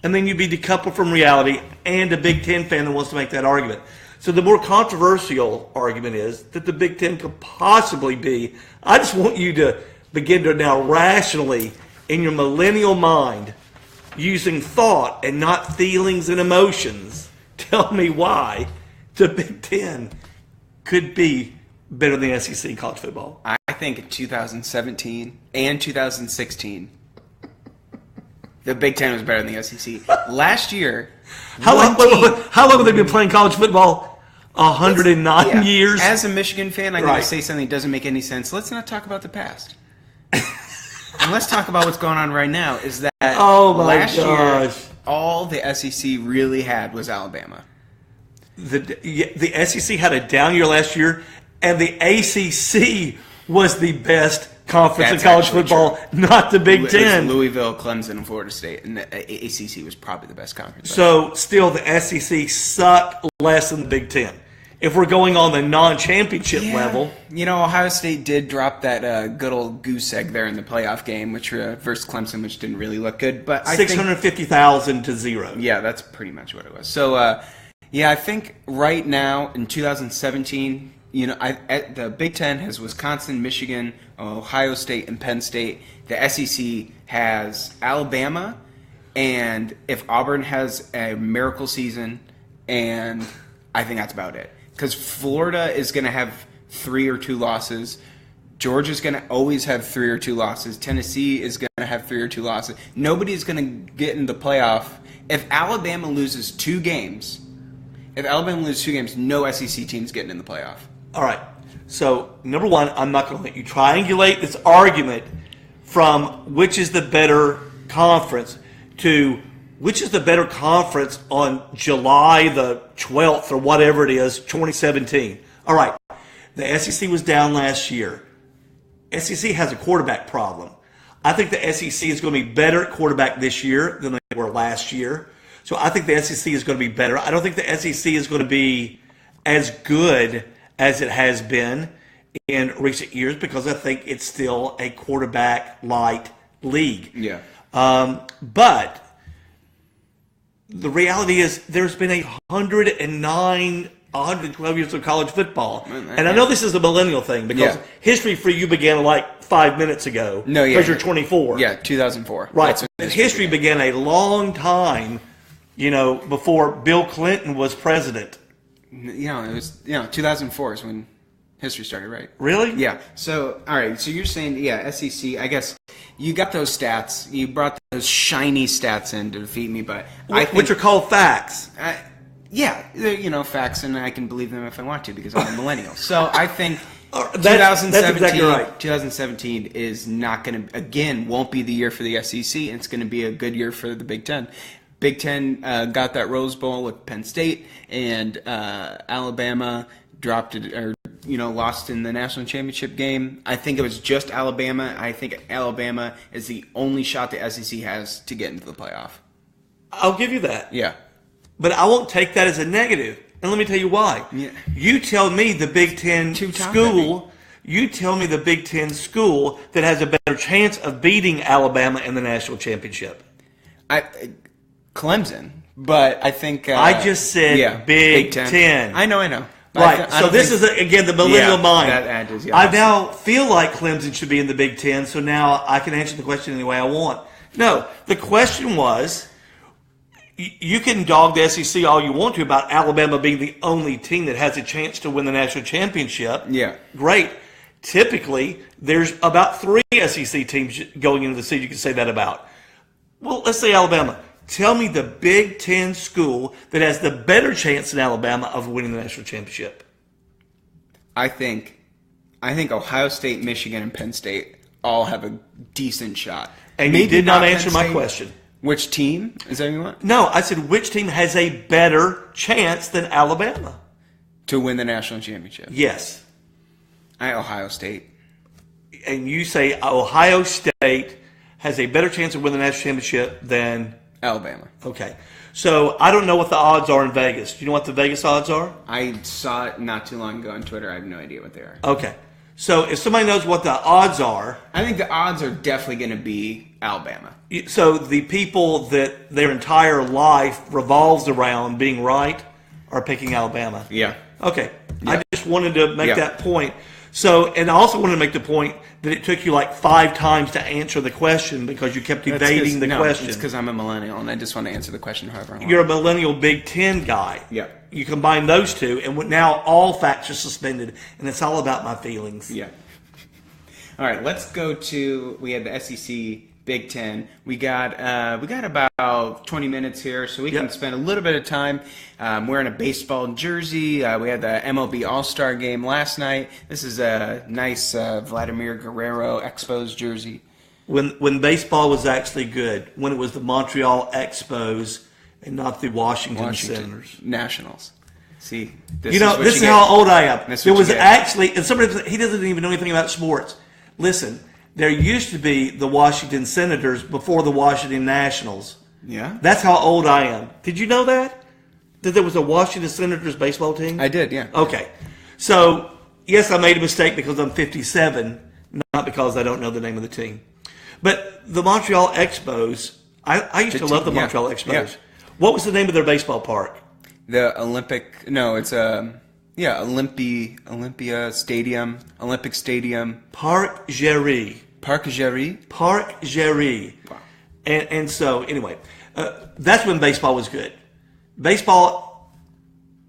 And then you'd be decoupled from reality and a Big Ten fan that wants to make that argument. So the more controversial argument is that the Big Ten could possibly be. I just want you to begin to now rationally, in your millennial mind, using thought and not feelings and emotions, tell me why the Big Ten could be better than the SEC in college football. I think in 2017 and 2016, the Big Ten was better than the SEC. Last year, how long have they been playing college football? 109 years? As a Michigan fan, I'm going to say something that doesn't make any sense. Let's not talk about the past. And let's talk about what's going on right now. Is that last year, all the SEC really had was Alabama. The SEC had a down year last year, and the ACC was the best conference in college football, not the Big Ten. It was Louisville, Clemson, and Florida State, and the ACC was probably the best conference. So still the SEC sucked less than the Big Ten. If we're going on the non-championship level. Ohio State did drop that good old goose egg there in the playoff game, which versus Clemson, which didn't really look good. But 650,000 to 0. Yeah, that's pretty much what it was. So, I think right now in 2017, the Big Ten has Wisconsin, Michigan, Ohio State, and Penn State. The SEC has Alabama, and if Auburn has a miracle season, and I think that's about it. Because Florida is going to have 3 or 2 losses. Georgia's going to always have 3 or 2 losses. Tennessee is going to have 3 or 2 losses. Nobody's going to get in the playoff. If Alabama loses 2 games, no SEC team's getting in the playoff. All right. So, number one, I'm not going to let you triangulate this argument from which is the better conference to which is the better conference on July the 12th or whatever it is, 2017. All right. The SEC was down last year. SEC has a quarterback problem. I think the SEC is going to be better at quarterback this year than they were last year. So I think the SEC is going to be better. I don't think the SEC is going to be as good as it has been in recent years because I think it's still a quarterback-light league. Yeah. But the reality is there's been 109 112 years of college football. And I know this is a millennial thing because history for you began like 5 minutes ago. No, yeah. Because you're 24. Yeah, 2004. Right. And history began a long time, before Bill Clinton was president. It was 2004 is when history started, right? Really? Yeah. So, all right. So you're saying, SEC. I guess you got those stats. You brought those shiny stats in to defeat me, but which are called facts. Facts, and I can believe them if I want to because I'm a millennial. So I think that's exactly right. 2017 is not going to, again, won't be the year for the SEC. And it's going to be a good year for the Big Ten. Big Ten got that Rose Bowl with Penn State, and Alabama dropped it or lost in the national championship game. I think it was just Alabama. I think Alabama is the only shot the SEC has to get into the playoff. I'll give you that. Yeah. But I won't take that as a negative. And let me tell you why. Yeah. You tell me the Big Ten school that has a better chance of beating Alabama in the national championship. Clemson. But I think I just said Big Ten. I know. Right. So this is, again, the millennial mind. I I now feel like Clemson should be in the Big Ten, so now I can answer the question any way I want. No, the question was, you can dog the SEC all you want to about Alabama being the only team that has a chance to win the national championship. Yeah. Great. Typically, there's about 3 SEC teams going into the season you can say that about. Well, let's say Alabama. Tell me the Big Ten school that has the better chance than Alabama of winning the national championship. I think Ohio State, Michigan, and Penn State all have a decent shot. And you did not answer my question. Which team? Is that what you want? No, I said which team has a better chance than Alabama to win the national championship? Yes. Ohio State. And you say Ohio State has a better chance of winning the national championship than Alabama. Okay. So I don't know what the odds are in Vegas. Do you know what the Vegas odds are? I saw it not too long ago on Twitter. I have no idea what they are. Okay. So if somebody knows what the odds are... I think the odds are definitely going to be Alabama. So the people that their entire life revolves around being right are picking Alabama. Yeah. Okay. Yeah. I just wanted to make that point. So, and I also wanted to make the point that it took you like 5 times to answer the question because you kept evading the question. It's because I'm a millennial and I just want to answer the question however I want. You're a millennial Big Ten guy. Yeah. You combine those two, and now all facts are suspended, and it's all about my feelings. Yeah. All right, let's go to, we had the SEC, Big Ten. We got about 20 minutes here, so we can spend a little bit of time wearing a baseball jersey. We had the MLB All-Star game last night. This is a nice Vladimir Guerrero Expos jersey. When baseball was actually good, when it was the Montreal Expos and not the Washington Senators. Nationals. See, this is how old I am. There was actually, and somebody, he doesn't even know anything about sports. Listen, there used to be the Washington Senators before the Washington Nationals. Yeah. That's how old I am. Did you know that? That there was a Washington Senators baseball team? I did, yeah. Okay. So, yes, I made a mistake because I'm 57, not because I don't know the name of the team. But the Montreal Expos, I used to love the Montreal Expos. Yeah. What was the name of their baseball park? The Olympic, no, it's Olympia Stadium, Olympic Stadium. Parc Géry. Parc Géry? Parc Géry. Wow. And so, anyway, that's when baseball was good. Baseball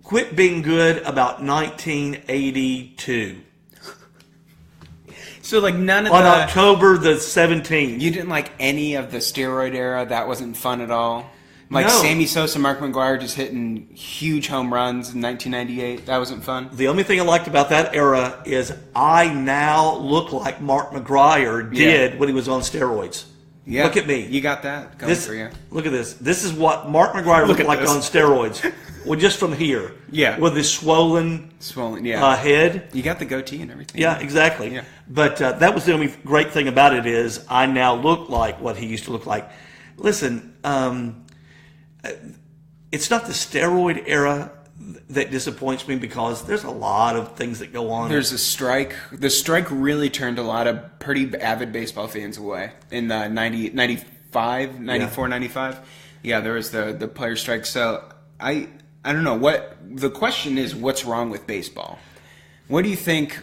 quit being good about 1982. So, like, none of on October the 17th. You didn't like any of the steroid era? That wasn't fun at all? Like no. Sammy Sosa, Mark McGwire just hitting huge home runs in 1998? That wasn't fun? The only thing I liked about that era is I now look like Mark McGwire did when he was on steroids. Yeah. Look at me. You got that going for you. Look at this. This is what Mark McGwire looked like on steroids. Well, just from here. Yeah. With his swollen head. You got the goatee and everything. Yeah, exactly. Yeah. But that was the only great thing about it is I now look like what he used to look like. Listen, it's not the steroid era that disappoints me because there's a lot of things that go on. There's a strike. The strike really turned a lot of pretty avid baseball fans away in the 94, 95. Yeah, there was the player strike. So I I don't know what the question is. What's wrong with baseball? What do you think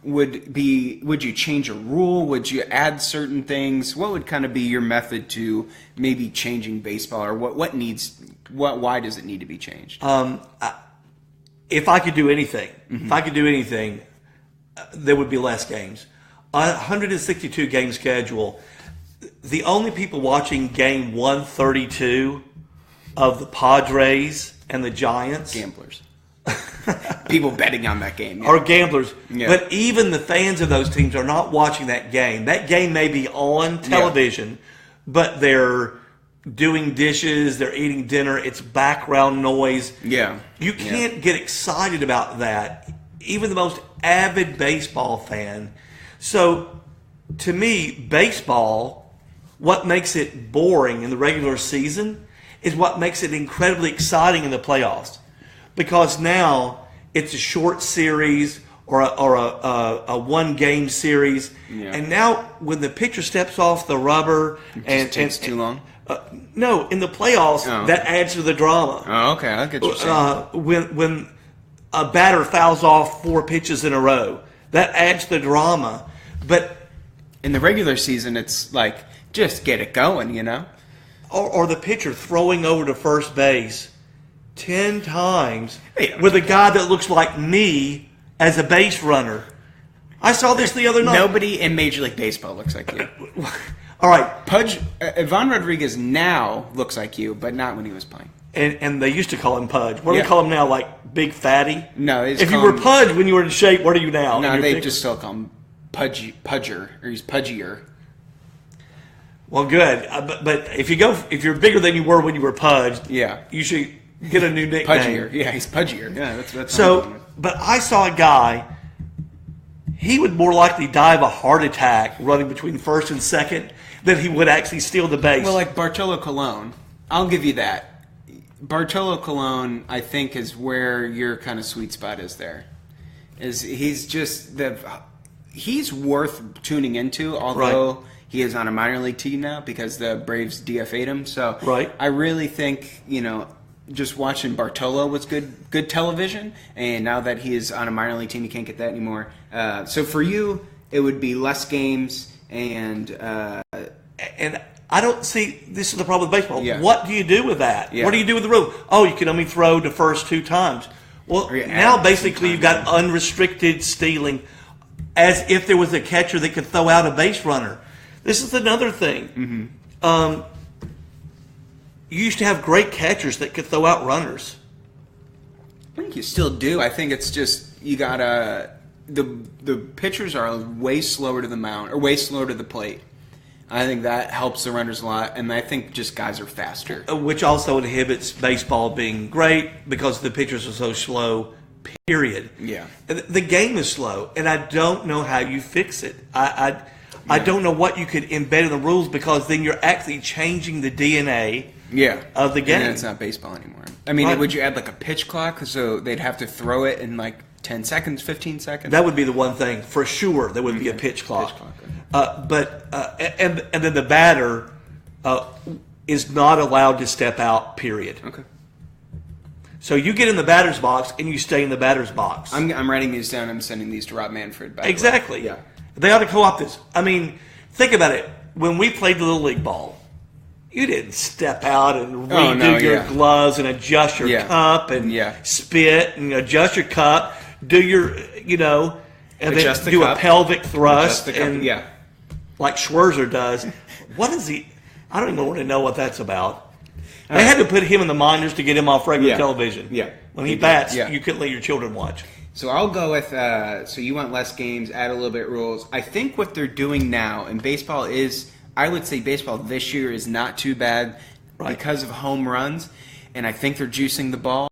would you change a rule? Would you add certain things? What would kind of be your method to maybe changing baseball, or why does it need to be changed? If I could do anything, there would be less games. 162 game schedule. The only people watching game 132 of the Padres and the Giants, Gamblers. People betting on that game. Are gamblers. Yeah. But even the fans of those teams are not watching that game. That game may be on television, but they're doing dishes, they're eating dinner, it's background noise. Yeah. You can't get excited about that, even the most avid baseball fan. So, to me, baseball, what makes it boring in the regular season is what makes it incredibly exciting in the playoffs. Because now it's a short series or a one-game series. Yeah. And now when the pitcher steps off the rubber it takes too long? No, in the playoffs, that adds to the drama. Oh, okay. I get what you're saying. When a batter fouls off 4 pitches in a row, that adds to the drama. But in the regular season, it's like, just get it going, you know? Or the pitcher throwing over to first base 10 times with a guy that looks like me as a base runner. I saw this the other night. Nobody in Major League Baseball looks like you. All right. Pudge, Ivan Rodriguez now looks like you, but not when he was playing. And they used to call him Pudge. What do they call him now? Like Big Fatty? No. If you were Pudge when you were in shape, what are you now? No, they just still call him Pudger, or he's Pudgier. Well, good. But if you're bigger than you were when you were Pudge, you should get a new nickname. Pudgier. Yeah, he's Pudgier. Yeah, that's so. But I saw a guy. He would more likely die of a heart attack running between first and second than he would actually steal the base. Well, like Bartolo Colon, I'll give you that. Bartolo Colon, I think, is where your kind of sweet spot is there. He's worth tuning into, although he is on a minor league team now because the Braves DFA'd him. So I really think, just watching Bartolo was good television, and now that he is on a minor league team, you can't get that anymore. So for you, it would be less games, and I don't see, this is the problem with baseball. Yeah. What do you do with that? Yeah. What do you do with the rule? Oh, you can only throw the first 2 times. Well, now basically you've got unrestricted stealing, as if there was a catcher that could throw out a base runner. This is another thing. Mm-hmm. You used to have great catchers that could throw out runners. I think you still do. I think it's just you gotta the pitchers are way slower to the mound or way slower to the plate. I think that helps the runners a lot, and I think just guys are faster, which also inhibits baseball being great because the pitchers are so slow. Period. Yeah, the game is slow, and I don't know how you fix it. I don't know what you could embed in the rules because then you're actually changing the DNA. Of the game. And it's not baseball anymore. I mean, would you add like a pitch clock so they'd have to throw it in like 10 seconds, 15 seconds? That would be the one thing for sure. There would be a pitch clock. And then the batter is not allowed to step out. Period. Okay. So you get in the batter's box and you stay in the batter's box. I'm writing these down. I'm sending these to Rob Manfred. Exactly. Yeah. They ought to co-opt this. I mean, think about it. When we played the Little League ball, you didn't step out and redo your gloves and adjust your cup and spit and adjust your cup, do your, and adjust then do a pelvic thrust and like Schwarzer does. What is he? I don't even want to know what that's about. They had to put him in the minors to get him off regular television. Yeah. When he bats, you couldn't let your children watch. So I'll go with, so you want less games, add a little bit rules. I think what they're doing now in baseball is, I would say baseball this year is not too bad because of home runs, and I think they're juicing the ball.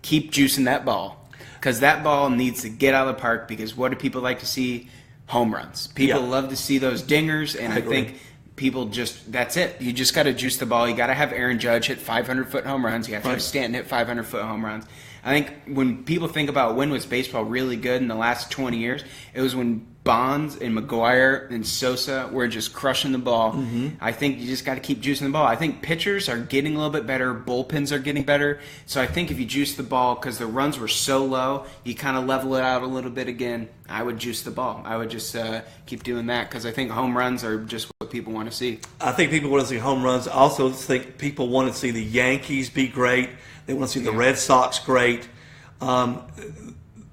Keep juicing that ball because that ball needs to get out of the park because what do people like to see? Home runs. People love to see those dingers, and I think people that's it. You just got to juice the ball. You got to have Aaron Judge hit 500-foot home runs. You have to have Stanton hit 500-foot home runs. I think when people think about when was baseball really good in the last 20 years, it was when Bonds and McGuire and Sosa were just crushing the ball. I think you just got to keep juicing the ball. I think pitchers are getting a little bit better. Bullpens are getting better. So I think if you juice the ball, because the runs were so low, you kind of level it out a little bit again. I would juice the ball. I would just keep doing that because I think home runs are just what people want to see. I think people want to see home runs. I also think people want to see the Yankees be great. They want to see the Red Sox great.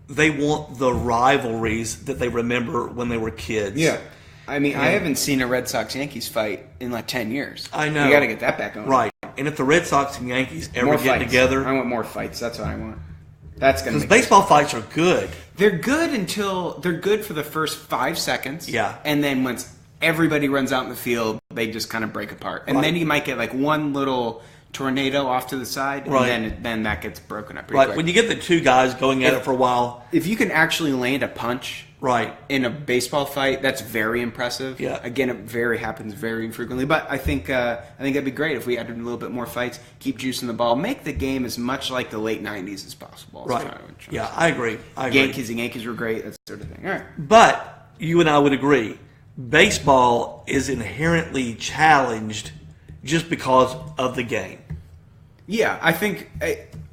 They want the rivalries that they remember when they were kids. Yeah. I mean, I haven't seen a Red Sox-Yankees fight in like 10 years. I know. You got to get that back on. Right. And if the Red Sox and Yankees ever get together. I want more fights. That's what I want. That's going to Because baseball fights are good. They're good for the first 5 seconds. Yeah. And then once everybody runs out in the field, they just kind of break apart. And then you might get like one little tornado off to the side, and then that gets broken up pretty quick. When you get the two guys going at it for a while. If you can actually land a punch in a baseball fight, that's very impressive. Yeah. Again, it happens very infrequently, but I think that'd be great if we added a little bit more fights, keep juicing the ball, make the game as much like the late 90s as possible. Right. Yeah, I agree. Yankees were great, that sort of thing. All right. But you and I would agree, baseball is inherently challenged just because of the game. Yeah, I think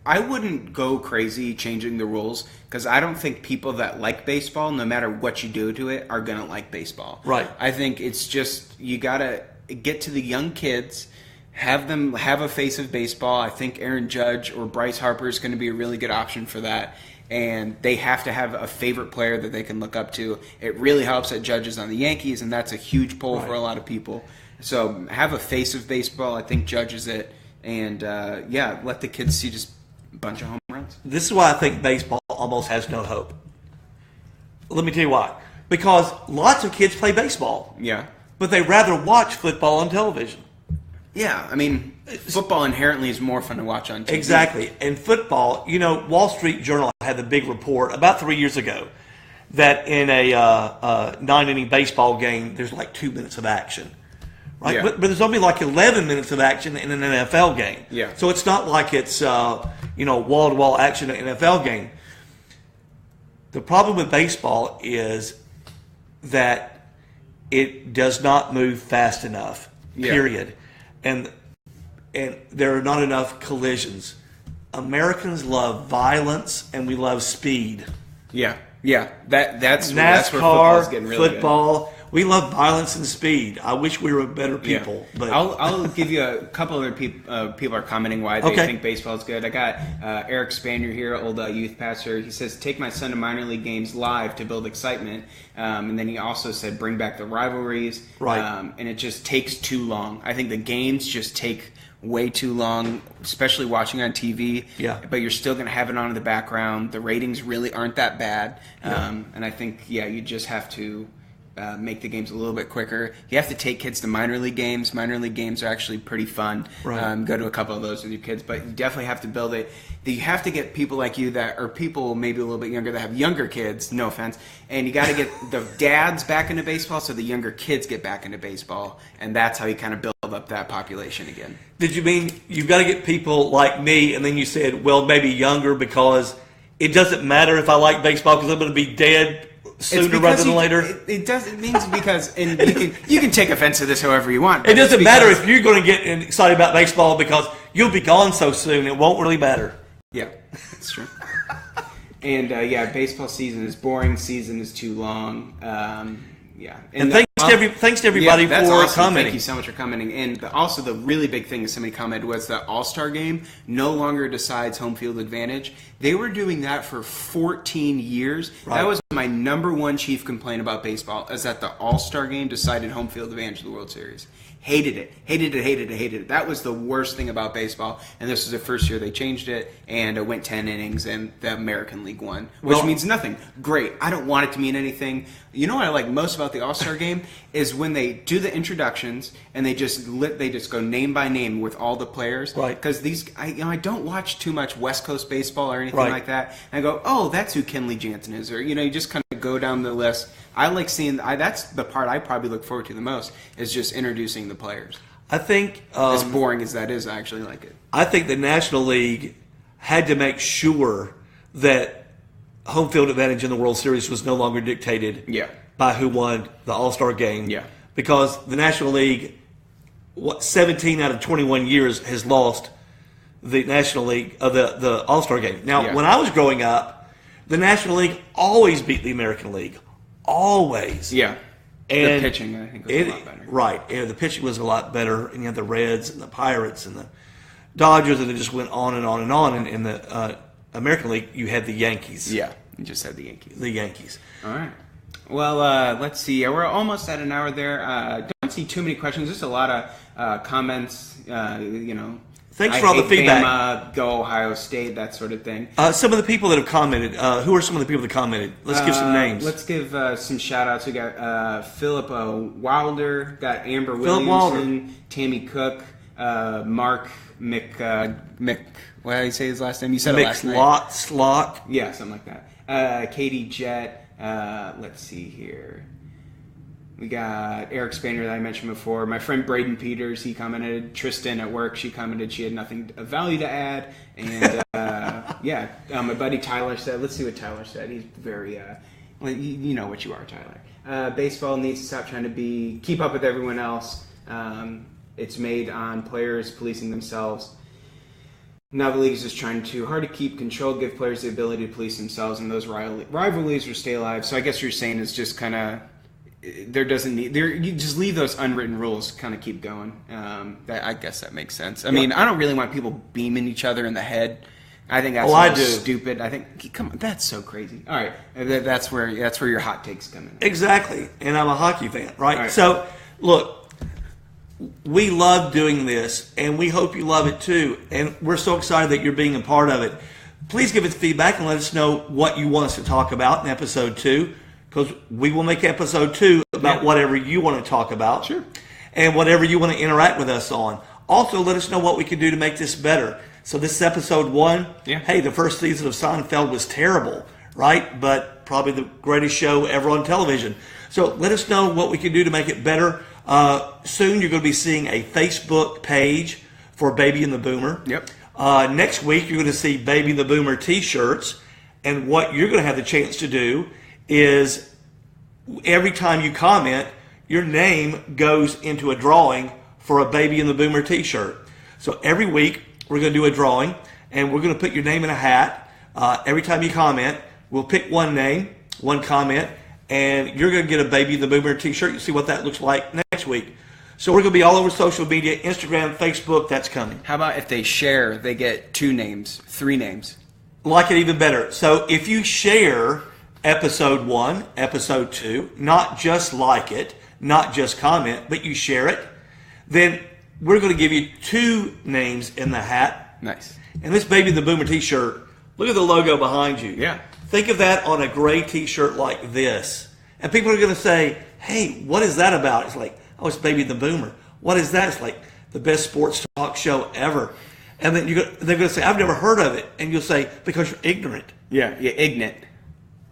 I wouldn't go crazy changing the rules because I don't think people that like baseball, no matter what you do to it, are going to like baseball. Right. I think it's just you got to get to the young kids, have them have a face of baseball. I think Aaron Judge or Bryce Harper is going to be a really good option for that. And they have to have a favorite player that they can look up to. It really helps that Judge is on the Yankees, and that's a huge pull for a lot of people. So have a face of baseball. I think Judge is it. And, let the kids see just a bunch of home runs. This is why I think baseball almost has no hope. Let me tell you why. Because lots of kids play baseball. Yeah. But they rather watch football on television. Yeah, I mean, football inherently is more fun to watch on TV. Exactly. And football, Wall Street Journal had the big report about 3 years ago that in a 9-inning baseball game, there's like 2 minutes of action. Right? Yeah. But there's only like 11 minutes of action in an NFL game. Yeah. So it's not like it's, wall-to-wall action in an NFL game. The problem with baseball is that it does not move fast enough, period. And there are not enough collisions. Americans love violence and we love speed. Yeah. That's NASCAR, where football's getting really football. Good. We love violence and speed. I wish we were better people. Yeah. But I'll give you a couple other people are commenting why they think baseball is good. I got Eric Spanier here, old youth pastor. He says, take my son to minor league games live to build excitement. And then he also said, bring back the rivalries. Right. And it just takes too long. I think the games just take way too long, especially watching on TV. Yeah. But you're still going to have it on in the background. The ratings really aren't that bad. Yeah. And I think, you just have to make the games a little bit quicker. You have to take kids to minor league games. Minor league games are actually pretty fun. Right. Go to a couple of those with your kids. But you definitely have to build it. You have to get people like you or people maybe a little bit younger that have younger kids, no offense, and you got to get the dads back into baseball so the younger kids get back into baseball. And that's how you kind of build up that population again. Did you mean you've got to get people like me, and then you said, well, maybe younger because it doesn't matter if I like baseball because I'm going to be dead sooner rather than later? It means because, and you can take offense to this however you want. It doesn't matter if you're going to get excited about baseball because you'll be gone so soon. It won't really matter. Yeah, that's true. And baseball season is boring. Season is too long. And thanks to everybody for awesome. commenting. Thank you so much for commenting. And also the really big thing that somebody commented was the All-Star game no longer decides home field advantage. They were doing that for 14 years. Right. That was my number one chief complaint about baseball, is that the All-Star game decided home field advantage of the World Series. Hated it. That was the worst thing about baseball. And this was the first year they changed it, and it went 10 innings, and the American League won, which means nothing. Great. I don't want it to mean anything. You know what I like most about the All-Star game is when they do the introductions and they just go name by name with all the players. Right. Because I don't watch too much West Coast baseball or anything like that. And I go, oh, that's who Kenley Jansen is, or you just kind of go down the list. I like seeing. That's the part I probably look forward to the most, is just introducing the players. I think as boring as that is, I actually like it. I think the National League had to make sure that home field advantage in the World Series was no longer dictated by who won the All-Star game. Yeah. Because the National League, 17 out of 21 years has lost the National League of the All-Star game. Now, when I was growing up, the National League always beat the American League. Always. Yeah. And the pitching, I think, was a lot better. Right. And the pitching was a lot better. And you had the Reds and the Pirates and the Dodgers, and it just went on and on and on. And in the American League, you had the Yankees. Yeah, you just had the Yankees. The Yankees. All right. Well, let's see. We're almost at an hour there. Don't see too many questions. Just a lot of comments, Thanks for all the feedback. Bama, go Ohio State, that sort of thing. Some of the people that have commented, who are some of the people that commented? Let's give some names. Let's give some shout-outs. We got Philip Wilder, got Amber Williamson, Tammy Cook, Mark Mick, what did I say his last name? You said it last night. Slot. Yeah, something like that. Katie Jett. Let's see here. We got Eric Spanier that I mentioned before. My friend Braden Peters, he commented. Tristan at work, she commented she had nothing of value to add. And my buddy Tyler said, let's see what Tyler said. He's very, you know what you are, Tyler. Baseball needs to stop trying to keep up with everyone else. It's made on players policing themselves. Now the league is just trying too hard to keep control, give players the ability to police themselves, and those rivalries will stay alive. So I guess you're saying it's just kind of you just leave those unwritten rules, kind of keep going. I guess that makes sense. I mean, I don't really want people beaming each other in the head. I think that's stupid. I think, come on, that's so crazy. All right, that's where your hot takes come in. Exactly, and I'm a hockey fan, right? So look. We love doing this, and we hope you love it too. And we're so excited that you're being a part of it. Please give us feedback and let us know what you want us to talk about in episode 2, because we will make episode 2 about whatever you want to talk about. Sure. And whatever you want to interact with us on. Also, let us know what we can do to make this better. So this is episode 1. Yeah. Hey, the first season of Seinfeld was terrible, right? But probably the greatest show ever on television. So let us know what we can do to make it better. Soon you're going to be seeing a Facebook page for Baby and the Boomer. Yep. Next week you're going to see Baby and the Boomer t-shirts. And what you're going to have the chance to do is every time you comment, your name goes into a drawing for a Baby and the Boomer t-shirt. So every week we're going to do a drawing, and we're going to put your name in a hat. Every time you comment, we'll pick one name, one comment, and you're going to get a Baby and the Boomer t-shirt. You see what that looks like next week. So we're going to be all over social media, Instagram, Facebook, that's coming. How about if they share, they get 2 names, 3 names? Like it even better. So if you share episode 1, episode 2, not just like it, not just comment, but you share it, then we're going to give you 2 names in the hat. Nice. And this Baby and the Boomer t-shirt, look at the logo behind you. Yeah. Think of that on a gray t-shirt like this. And people are going to say, hey, what is that about? It's like, oh, it's Baby and the Boomer. What is that? It's like the best sports talk show ever. And then they're going to say, I've never heard of it. And you'll say, because you're ignorant. Yeah, ignorant.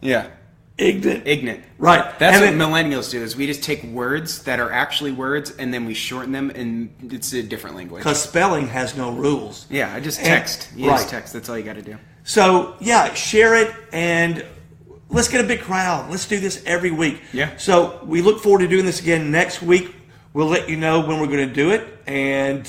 Yeah. Ignorant. Right. That's what millennials do, is we just take words that are actually words and then we shorten them and it's a different language. Because spelling has no rules. Yeah, I just text. Just text. That's all you got to do. So, yeah, share it and let's get a big crowd. Let's do this every week. Yeah. So we look forward to doing this again next week. We'll let you know when we're going to do it. And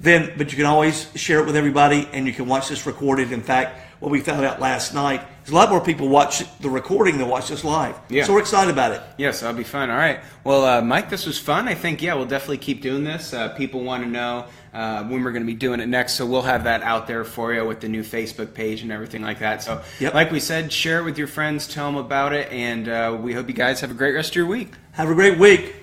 but you can always share it with everybody and you can watch this recorded. In fact, what we found out last night is a lot more people watch the recording than watch this live. Yeah. So we're excited about it. Yes, that'll be fun. All right. Well, Mike, this was fun. I think, we'll definitely keep doing this. People want to know when we're going to be doing it next, so we'll have that out there for you with the new Facebook page and everything like that. So, like we said, share it with your friends, tell them about it, and we hope you guys have a great rest of your week. Have a great week.